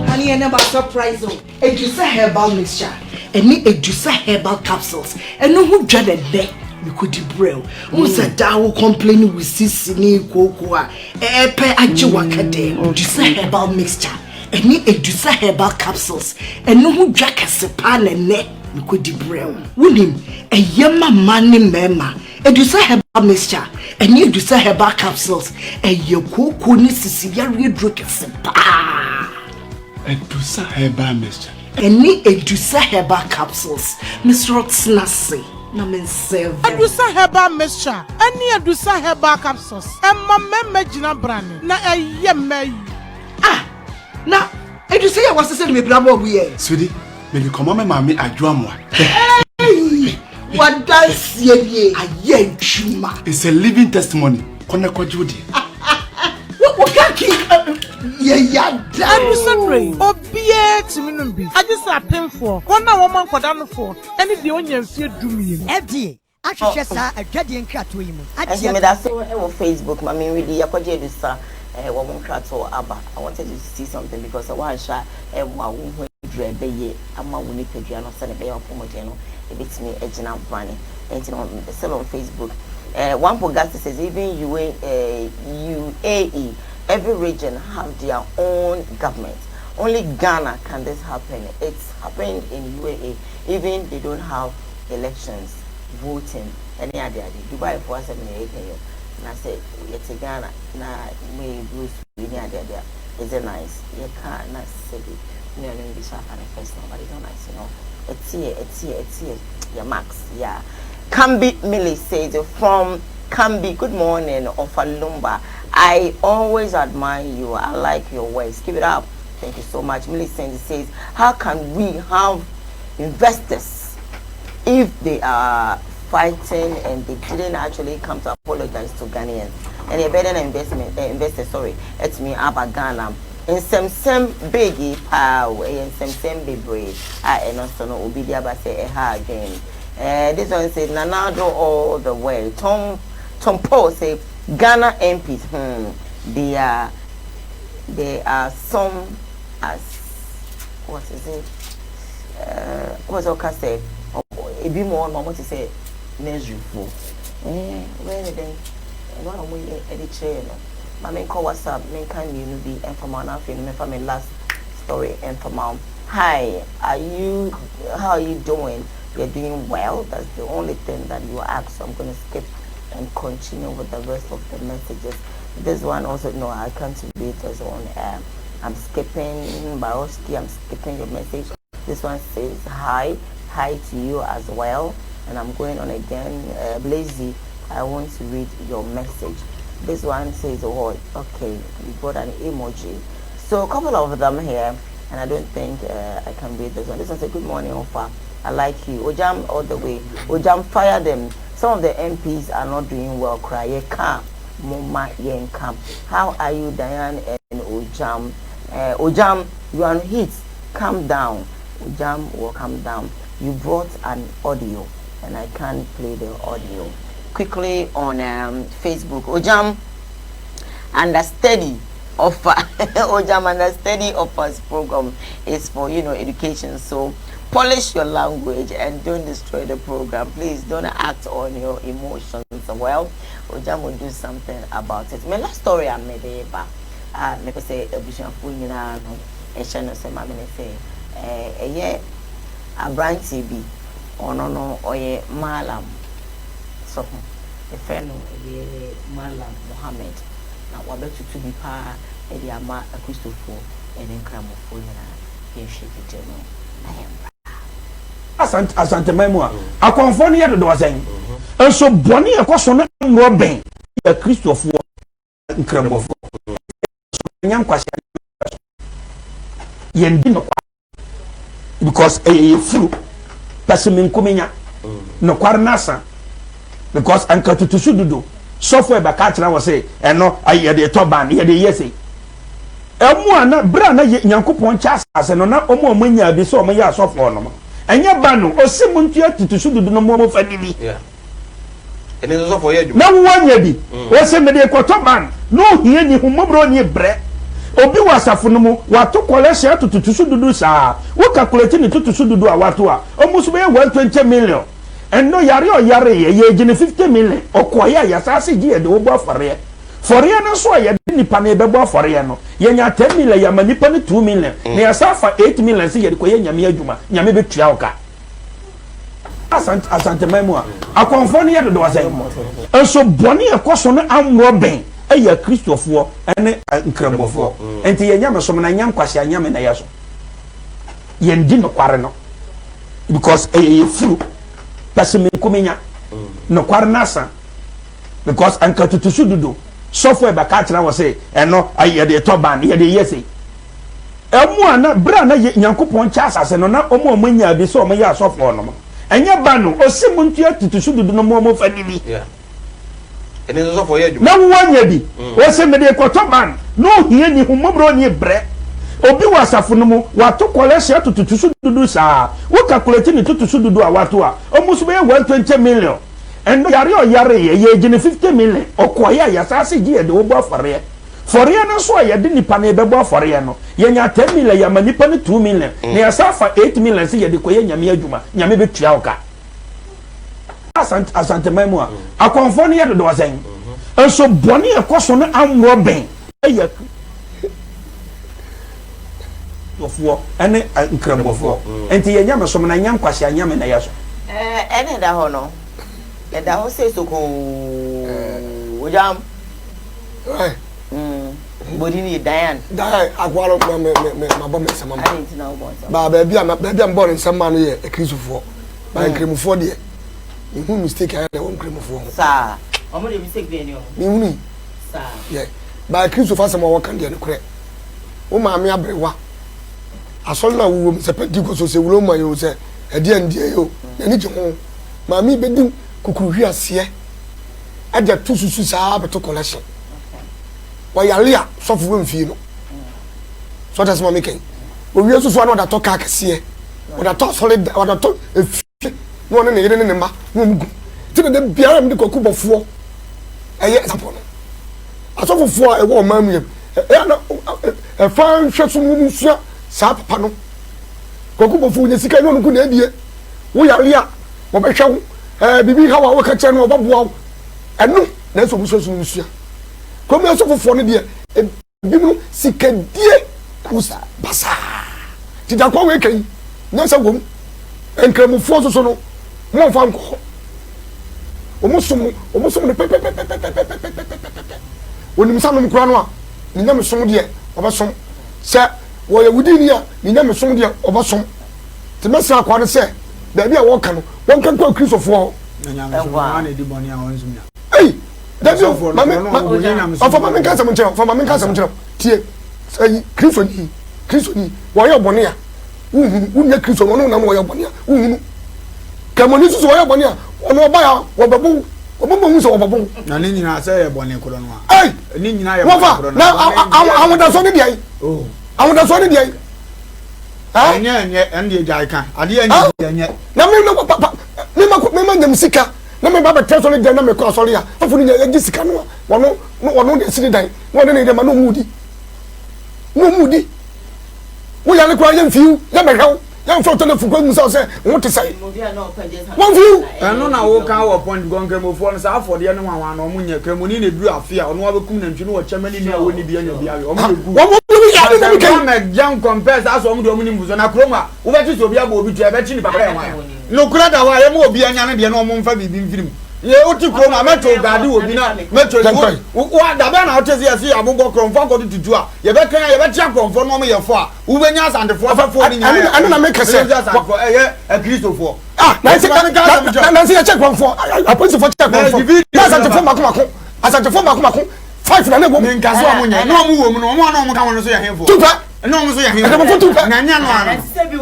honey never surprise you ejusa herbal mixture any ejusa herbal capsules and no who dread there you could brew unsa dawo complain with sisini KOOWAA epe ajiwakade ejusa herbal mixture any ejusa herbal capsules and no who drag kasepa ne you could brew wunim eyema mani mema ejusa herbal mixture and ejusa herbal capsules KOOWAA ni sisi yare drug kasepa ejusa herbal mixture any edusa herbal capsules Mr. Snassi na men serve edusa herbal mixture any edusa herbal capsules emma memegina brand na eyemai na edusa ya wase se me brabo we sweetie me be come mama adwoamwa what dance ye aye ntuma it's a living testimony kona kwajudi what can keep yeah edusa pray obie timinumbi agisa pemfo kona woman kwada for any de onya mfie dumi FDA ahwehwe sa adwade nkrato yi mu ade me da so e wo Facebook ma me read yakwaje edusa woman krato aba I wanted to see something because I want sha e wa wo ho drebe ye ama wo ni pedua no se ne be ya pomode no e bitimi agina brand and still on Facebook one podcast says even UAE every region have their own government. Only Ghana can this happen. It's happened in UAE. Even they don't have elections, voting, any other. Dubai for 7 8 years. And I said, it's Ghana. Na me Bruce any other there. Is it nice? You can't not say it. You know, this one first but it's not nice, It's here. Yeah, Max. Yeah. Kambi Millie says from Kambi, good morning, of LUMBA. I always admire you. I like your ways. Keep it up. Thank you so much. Millicent says, how can we have investors if they are fighting and they didn't actually come to apologize to Ghanaians? And a better investor, it's me, Abba Ghana. In some biggie power, in some big braid. And also no Obidia say a hard game. This one says, Nanado all the way. Tom Paul say, Ghana MPs, they are some as what is it? What's okay say? be more normal to say nursery for where they one of my editor my main call WhatsApp main can you be informal nothing me for my last story informal. Hi, how are you doing? You're doing well. That's the only thing that you ask. So I'm going to skip and continue with the rest of the messages. This one also, no, I can't read this one. I'm skipping Baroski. I'm skipping your message. This one says hi to you as well. And I'm going on again. Blazy, I want to read your message. This one says, oh, okay, you got an emoji. So a couple of them here. And I don't think I can read this one. This one says, good morning, Ofa. I like you. Ojam all the way. Ojam, fire them. Some of the MPs are not doing well. Cry. Ye can't. Moma yen camp. How are you, Diane and Ojam? Ojam, you are on heat. Calm down. Ojam will calm down. You brought an audio, and I can't play the audio. Quickly on Facebook. Ojam, understudy offer. Ojam understudy offers program is for education. So polish your language and don't destroy the program. Please don't act on your emotions. Well, Ojam will do something about it. My last story I made about me say ebushon fu nyina no e hye no se ma me say eye abranti bi ono no oye malam so e fe no eye malam Mohammed na wabetutu bi pa e di ama Christopher ene nkramofo nyina ye hye no na yamba asante memua akonfo ne yedo wasen enso boni ekoso no ngro ben ya Christopher nkramofo nyam kwasha yendi no because flu pasimin kumenya no kwarnasa because anka tutusu dudu software ba ka kira wo say eno aye de toban ye de yese emu ana bra na nyankopon cha asase no na omo omanya bi so omo ya software no enya ba no osimuntu tutusu dudu no mo fadili ene so software ye na wanya bi o se me de kotoban no hie ni humobro ni bre obi wasafo no mu wato collection tutusu dudu saa wo calculate ni tutusu dudu a wato a omusu be 120 million and no yare ye gine 50 million okoya ya sase gi e de wo bo afore fore no so ya de nipa na be bo afore no ye nya 10 million ya manipa ni 2 million na ya safa 8 million se ye de koye nyame adwuma nyame be tua oka asante memua akonfo ne ye do wasen enso boni ekoso no amro ben eya Christopher ene nkrambofo enti ye nyame so na nyam kwase nyame na yeso ye ndi no kware no because flu pasimin kumenya no kware nasa because anka tutusu dudu software ba ka kira wo say eno aye de toban ye de yese emu ana bra na nyankopon cha asase no na omo omanya bi so omo ya software no enya ba no osimuntu tutusu dudu no mo fadili ene so software ye na wanya bi o se me de kotoban no hie ni humobro ni bre obi wasafo no mu wato collection tutusu dudu saa wo calculate ni tutusu dudu a wato a omusu be 120 million and yare ye gine 50 million okoya ya sase gi e de wo bo afore fore no so ya de nipa na be bo afore no ye nya 10 million ya manipa ni 2 million na ya safa 8 million se ye de koye nyame adwuma nyame be tua oka asante memua akonfo ne yedo wasen enso boni ekoso no amro ben eya ofo ene nkrambofo enti ye nyame so na nyam kwase nyame na yeso ene da ho no e da ho se so ko ojam body ni Diane agwalo ma bom nsema ba am born nsema no ye Christopher ba nkremufo de you mistake I don't claim for sir omo de mistake be any o me sir yeah ba Christopher sama wo kan de no kure wo ma me abrewa asol na wo se pedi ko so se wo ma yo se e de ndie yo na ni je ho ma mi be dim kukuruhwi ase aja tususu saa beto collection wa yalia so fu mfi no so that's ma me ken o wi susu na da to ka kase o da to solid o da to no ne yere ne ma no mugu ti de biara me de koku bofo eye example no asofofo e wo ma mu e na e fa hwe so mu sua sa papa no koku bofo nya sika no ku na die wo yare a wɔbɛhwɛ wo bibi ha wa wɔka kyɛ no wɔbɛboa wo ɛno na nso muso so nsia kom na so foforɔ no deɛ bi mu sikadie basa tida kwa we kan na sɛ gom enkramufoɔ so no mo fa nkɔ omusom ne pepe onim sanom kura no a ni nyame som deɛ ɔbɛsom sɛ wɔyɛ wudi ni a ni nyame som deɛ ɔbɛsom te mɛsɛ akwa no sɛ baabi a wɔka no wɔnka nkɔ kristofoɔ na nyame som na edi bɔne a wɔnsum ya ei dabi ɔfa ma menka sɛm nkyerɛ ɔfa ma menka sɛm nkyerɛ tie sɛ kristo ni wɔyɛ bɔne a wonya kristo no ɔno nam wɔyɛ bɔne a wohunu kamɔni soso wɔyɛ bɔne a ɔno ɔba ya wɔbɛbo hu sɛ wɔbɛbo na ne nyinaa sɛ yɛ bɔne korɔ no a ei ne nyinaa yɛ bɔne korɔ no na ahodasoɔ ne deɛ ahodasoɔ ne deɛ ɛnyɛ ɛnde gyae ka adeɛ ɛnyɛ na mema nyam sika na meba bɛtɛ sɔre gyɛ na mekɔ asɔre a afo no yɛgye sika no a wɔno de siri dan na ɔde ne dɛma na ɔmudi woyɛ ne koraa yɛmfiw yɛbɛhwɛ wo yɛmfa wotɔ no afukwa mu sɛ wo te sɛe wɔmfiw ɛno na woka wɔ point gɔnkramofoɔ no sɛ afɔdeɛ no wawa na ɔmo nyɛ kramoni na ɛduru afe a ɔno wabɛkum nantwi no wɔkyɛma ne ni a wɔni bi anya biawe ɔmo gyan compare saa sɛ ɔmo de ɔmo ni mbuso na kurom a wobɛkye sɛ obi abɔ obi tua ɛbɛkye nipa kora ɛwan nokora da hɔ a yɛma obi anya no deɛ na ɔmo mfa biribi mfirim ye oti kurom a mɛtɔ gaade wɔ bi na mɛtɔ wa dabɛ na ɔte sɛ yɛse abobɔ krɔmfoɔ akɔde tutu a yɛbɛkyea krɔmfoɔ no ɔmo yɛ fo a wobɛnya asantefoɔ fɛfoɔ no nyinaa ɛno na meka sɛ ɛyɛ akristofoɔ nansi yɛkyɛ krɔmfoɔ apolisifoɔ kyɛ krɔmfoɔ na asantefoɔ makomako 5 na ne bom nka so ɔmo nyɛ na ɔmo wɔ mu no ɔmo ana ɔmo ka wɔn so yɛ henfo tupa ɛna ɔmo so yɛ henfo na nya no ano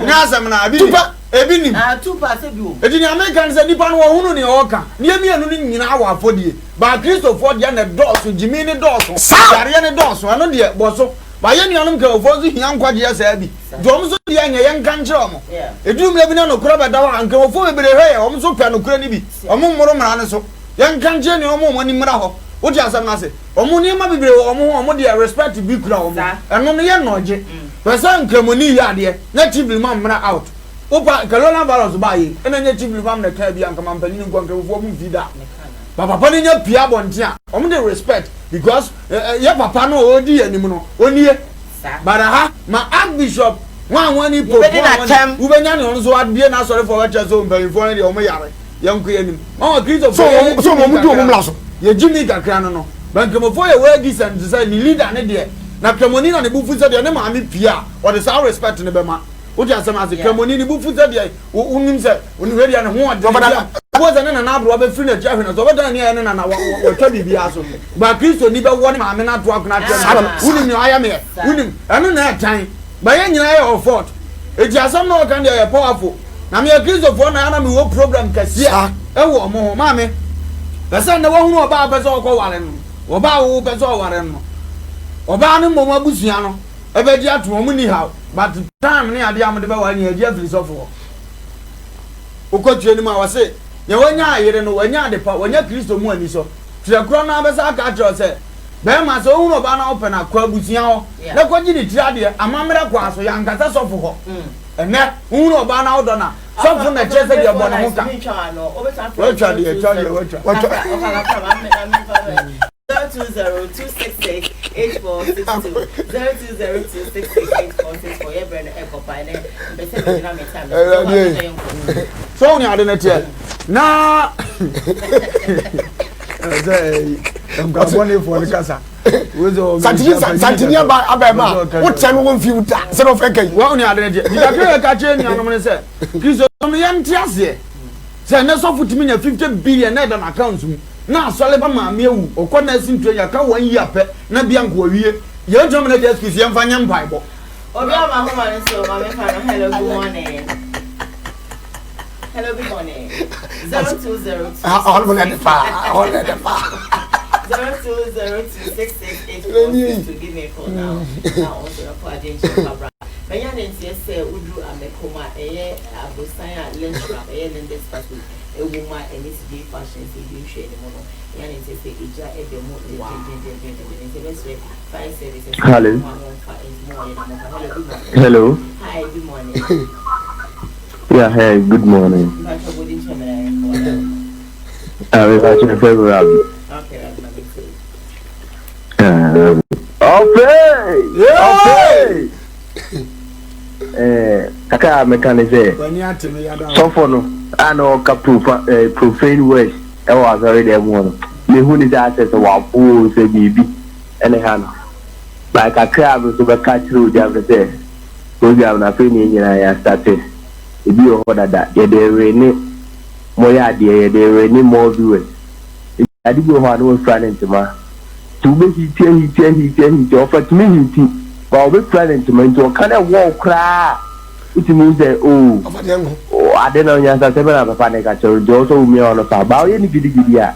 na asɛm na abi tupa ebi nim tupa sɛ bi wo edi ni american sɛ nipa no wɔhunu ne ɔka ne emienu no nyinaa wɔ afɔdie ba kristofoɔ deɛ ne dɔɔso gyimi ne dɔɔso yareɛ ne dɔɔso ɛno deɛ bɔ so ba yɛ nuanom ka ofo so hia nkwagye sɛ bi dɔm so deɛ nyɛ yɛn kan kyerɛ ɔmo edum na bi na no kora bɛda hɔ anka ofo bebree hwɛ yɛ ɔmo so pɛ no kora ni bi ɔmo mmoro mmara ne so yɛn kan kyerɛ ne ɔmo ni mmara hɔ wote asɛm na se ɔmo nneɛma bebree wɔ ɔmo ho ɔmo deɛ respect bi kura ɔmo ɛno no yɛ nɔgye pɛsɛ nkramoni yɛ adeɛ na tv ma mmara out opa coronavirus ba yi ena nye chief imam na ka bia nkama mpani nkwankafo mu vida papa ni nya pia bonte a omo dey respect because ye papa no odi anim no onie bara ha ma archbishop wan ni popo ubenya ne onso adie na sorry for wacha so mpanifo ne de omo yare yanko yanim o kristo so mo du omo mlaso ye jimi kakra no bankamofo ye we decent say ni leader ne de na kramoni na ne bufu say de ne ma me pia o de sa respect ne be ma wote asɛm ase kramoni ni bufu sɛ deɛ wonim sɛ onihwɛ deɛ ne ho ɔde wo sɛ ne nana abro abɛfiri na akyi ahwɛ no sɛ ɔbɛda ne ne nana wɔtwa biribia so ba kristo ni bɛwɔ ne maame no ato akona atɛ wonim ne ɔyɛ meɛ wonim ɛno na ɛtan ba yɛ nyinaa yɛ ɔfɔt ɛti asɛm na ɔka deɛ yɛ powerful na meyɛ kristofoɔ na ana mewɔ program kɛseɛ ɛwɔ ɔmo ho maame pɛ sɛ nnɛ woahunu ɔbaa pɛ sɛ ɔkɔ ware no ɔbaa wo pɛ sɛ ɔware no ɔbaa no mmom abusua no ɛbɛgye ato ɔmo ni haw but time ne ade amde be wa nya ade afilosofo okotue ni ma wase nya wanya ayere no wanya ade pa wanya kristo mu ani so tire kro na be sa ka tro se be ma so hu no ba na open akwa busia ho na kwaji ni tire ade amamre kwa so ya nkasa sofo ho ene hu no ba na odo na sofo na che se de bo na ho ka wa twa de wa twa 020-266-8462 020-266-8464 yeah brand ekopane mbese bina metam so ni ade na tie na ngabone for the kasa wezo santinia ba abema wo tẹ no won fi uta se no fe kai wa ni ade na tie dikakre ka che ni anom ne se kristo no yam tiase se na so futimi nya 50 billion na da account mu na asole ba maame ewu okọ na asintu ya ka 1 year pe na bia nko awie ye ntwom na excuse ye mfa nya mpaibo obi ama ho ma nso ma me fa no hello good morning hello good morning 0202 all the fa 020-266-8462 to give me a call now also for attention Barbara menya ntie se udru amekoma eye abosan a lentra eye lendes pass ewuma NSD fashion se you share the mono yani ntie se eja edemo fine services hello hello hi good morning yeah hey good morning I'm watching February. Okay, I'm not Kaka mechanize. So for no, I know profane words. I was already one. Me who is access to our pool say baby. Anyhow, like a crab to be catch through the other day. So you have nothing in I started. If you order that, they rainy more idea, they rainy more viewers. I did go on was planning to ma. To make he offered to me he. But we planning to me to kind of walk cry. It means that oh, I don't know yes I seven of a panic at your also me on a far about any video.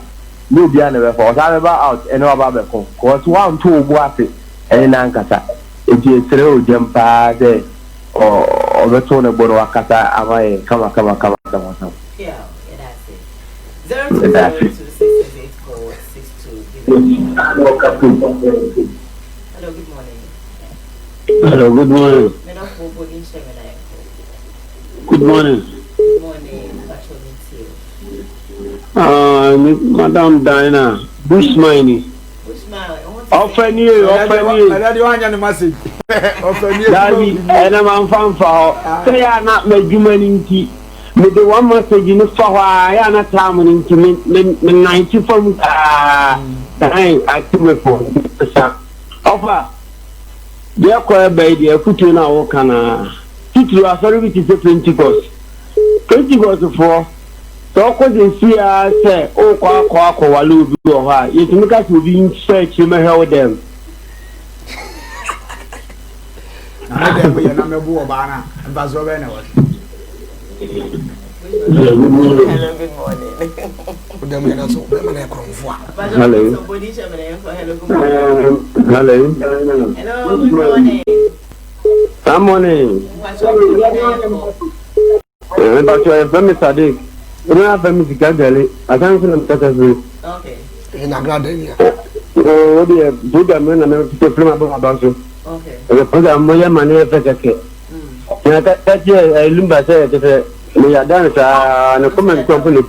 No be never for I about out and no about the cause 1 2 what it and Nankasa. It is through jump there or the tone of Bonawakasa. Am I come. Yeah, that's it. 02026684662. Hello, good morning. Hello, good morning. Good morning. Good morning. Madam Diana, Bushmine. Often you. I don't want message. Daddy, and I'm fan for. They are not my humanity. With the one message in the for I am not coming to me 90 from I to for. Offer. Dear choir baby, I put you now. Can you are sorry with the Pentecost? Pentecost for. So, because you see, I say, oh, Walu, you can make us be in search, you may help them. I never be a number of Bana and Bazovena. Hello, good morning. Hello. Hello. Good morning. Good morning. But you are famous, Sadiq. You don't have famous Gagale. I can't feel them better. Okay. In a garden. Oh, dear, good men and to film about you. Okay. The program, my money, I Lumba said, we are done and a common company.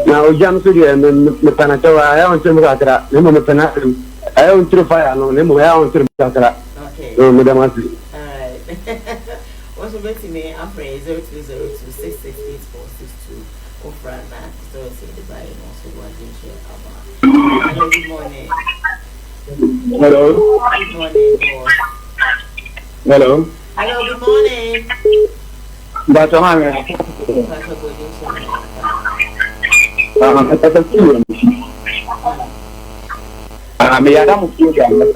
Now, jump to the Panatoa, I want to look at that. No, I want to fire, no, I want to look at that. Okay. No, Madam. Alright. What's the best me? I'm afraid 0202668462. Ofra na so say the buy no so what you share about. Hello, good morning. Hello. Good morning, boss. Hello. Hello, good morning. That's all I'm I don't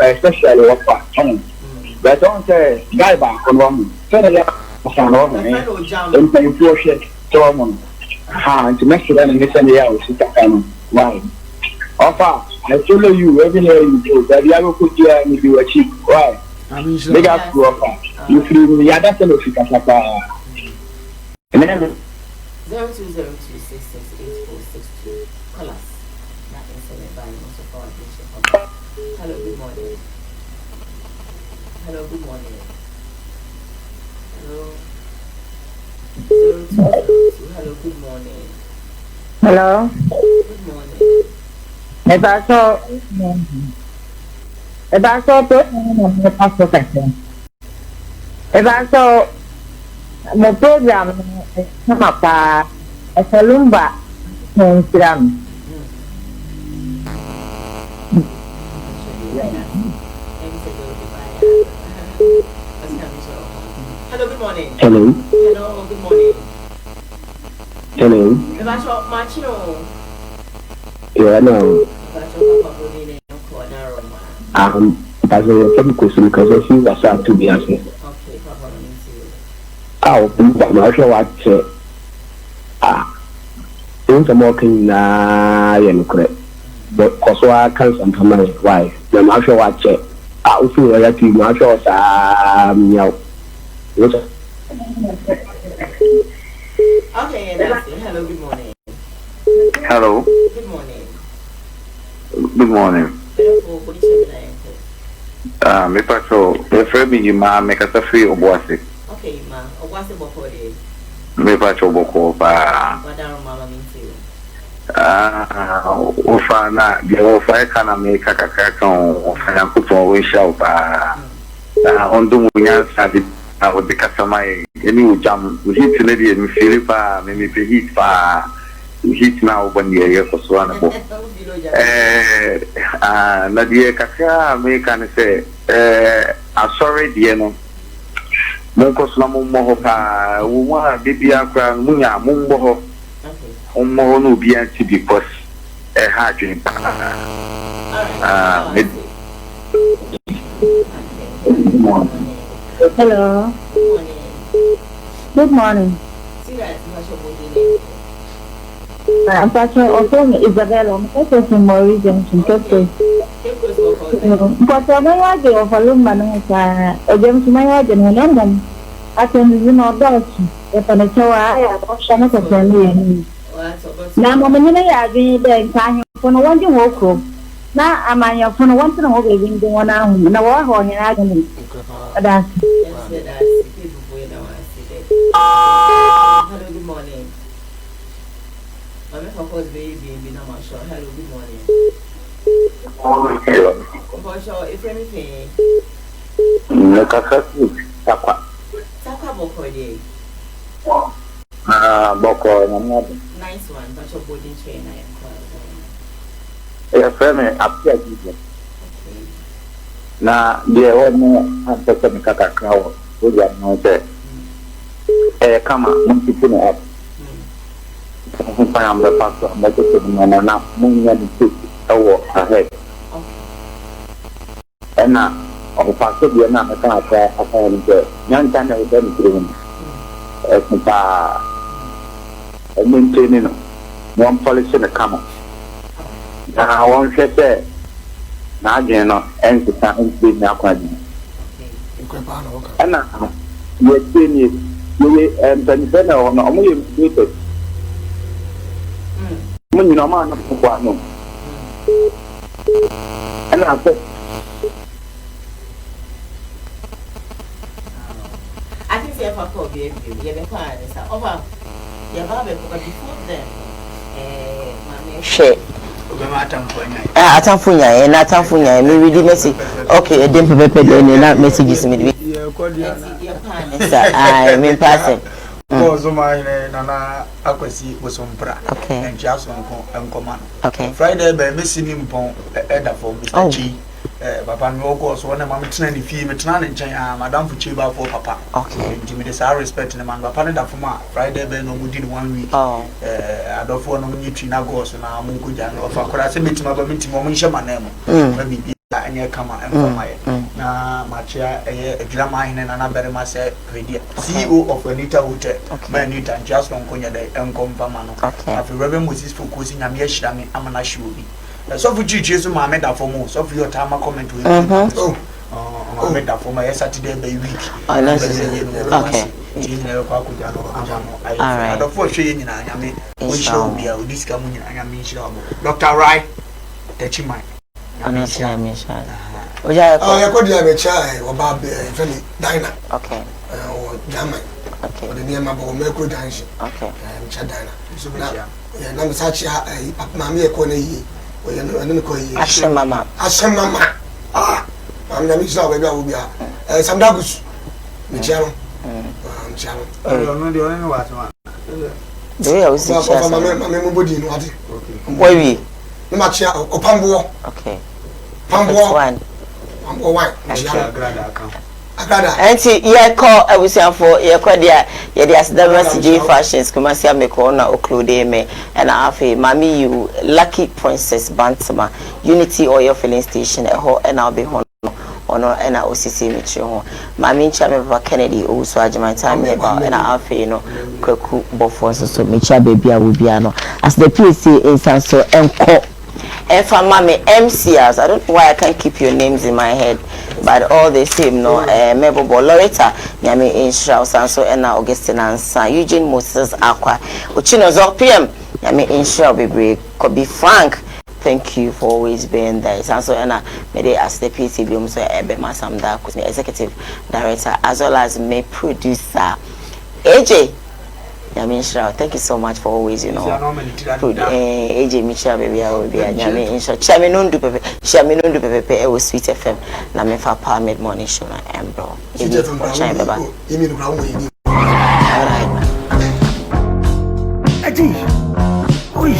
especially WOFA. But don't say, guy back on one. And pay for shit. To make sure that in this area, why? Offer, I follow you everywhere you go. That you ever put your and you achieve. Why? Big up to offer. You feel me? Yeah, that's a look at and then 0202668462. Call us. That is the by most of our attention. Hello, good morning. Hello, good morning. Hello. 0202. Hello, good morning. Hello. Good morning. If I saw my program, come up as a LUMBA program. Hello, good morning. hello. Hello, good morning. Hello. If I saw Machino, Yeah, no. if I saw Papa Bodine, That's a question because she was out to be answered. okay, Papa, I'm not sure what things are working now, correct. But because I can't sometimes why? I'm not sure what check. I feel like I'm not sure. Okay, that's it. Hello, good morning. Hello. Good morning. Good morning. Hello, what is your name? Me patrol. Refer me you ma make us a free obuasi. Okay, ma. What's the before day? Me patrol boko pa. What are mama mean to you? WOFA na the WOFA can make a WOFA and put on we shall on the Munya with the customer any jam we hit lady and Philippa maybe heat heat now when you for Swanabo. Nadia Kaka make can say I'm sorry dear no Monkos Lamu Mohopa Uma Bibia Kran Munya Mumbo Omono Bianchi because a hard drink. Hello. Good morning. I'm Patrick Open Isabella. I'm from Maurice Junction, Cape. But I'm not going to LUMBA. I'm going to my wife in London. I can do no doubt. If I'm a show, I have option of family. Now, I'm going to be for no one to walk. Now, I'm on your phone. Once in a while, we're going on. No, I'm going to that's hello, good morning. I'm of course baby in my show. Hello, good morning. Hello. If anything, Takwa Boko day. Boko, nice one, but your body chain I am quite. Your friend, up here. Na dia one hata mikaka kao kuja mmoja kama mtu ni hapo mfanya mbapaso ambacho tunaona na munya mtu au ahead na upaso dia na kama hata nje nyanta na udani kidogo kwa maintain no one policy na kama na one shete na ageno ensita ensi na kwadi ana yetini ye mpanyifena ona omuye mtito munyi no ma na kwa no ana ko I think they have a copy of you. You have a car. Over. You have a copy before them. Shit. Atamfunya na atamfunya me read message okay dem pepe dem na messages me be I mean passing so my nana akwasi bosompra and just on command okay Friday be me see me mpon elder for Mr. Chi papa me go so na mam tena ni fie me tena nchen madam fuchi ba for papa okay nti me dey say respect na man papa ne da for ma Friday be no mudi 1 week adofo no nyitwi na go so na mun kuja no fa kora se metima ba metima mo nhye manam ma bibi anya kama enfama ye na machia drama hine na bere ma se redia CEO of Anita Hotel ma Anita just on konya dey enkomfa ma no afi Reverend Moses Fokusi nyame ya hira me amana shobi so for Jesus ma me da for mo so for your time comment we ma me da for ma Saturday by week okay jinere kwa kuja no amano I don't for hwe nyina nyame o show bia o diska mu nyina nyame hira mo Dr. Rai Techimai Anisha Misha. Oja ko. Ya ko dia be chai oba be feli dina. Okay. O jama. Okay. O de ne ma bo me ko dance. Okay. Cha dina. So ya na msachi papa mama e ko na yi. O ya no ko yi. Ashe mama. Am na mi sa we bia wo bia. Samdagus. Mi chano. Chano. No de ono wa so. Do you see chano? Mama mo body no ade. Why we? No ma chia o pambo. Okay. Pambo. One. Pambo one. Agrada. Enti ye call abusianfo ye kwa dia ye dia Asdamas J Fashions commercial make na oklode me and afi mami you Lucky Princess Bantama Unity Oil filling station e ho and I'll be hon ono and I OCC mechi ho mami ncha me papa Kennedy o so agema time e ba and afi no kwaku bofo so mechi baby a wo bia no as the PCA insan so enko and for mommy MCs, I don't know why I can't keep your names in my head, but all the same, no, Mebobo Loretta, Yami Inshra, Sanso, and Augustine and San Eugene Moses Aqua, Uchino Zopium, Yami Inshra, could be frank. Thank you for always being there. Sanso, and maybe as the PCB, so Ebe Masamda, executive director, as well as my producer, AJ. Nyame Insha. Thank you so much for always, you know. AJ Michelle baby, I will be a Nyame Insha. Chame no do pepe, it was Sweet FM. Na me fa pa mid morning show na embro. Sweet FM, baba. Imi no ground we. Alright, man. Ati. Oi.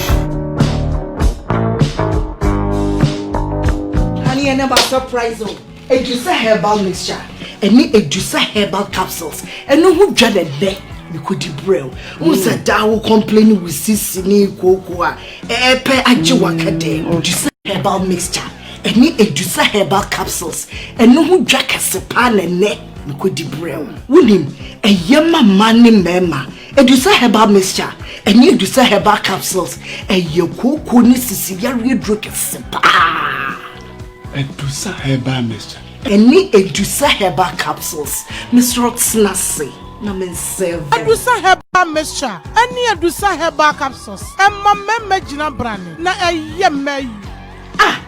Honey, I never surprise you. Edusa herbal mixture. Any Edusa herbal capsules. And no who dreaded there. You could debrail. Who said that will complain with Sissini KOOWAA. Epe Ajiwakade. Edusa herbal mixture. Any Edusa herbal capsules. And no who jack a sepan and neck. You could debrail. William, a yama money mema. Edusa herbal mixture. Any Edusa herbal capsules. A yoko ni Sicilia redrook a sepa. Edusa herbal mixture. Any Edusa herbal capsules. Mr. Oxnasi. Number 7. Edusa herbal mixture. Any Edusa herbal capsules. Emma meme jina brand. Na yemme. Ah.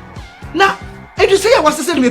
Na Edusa was the same.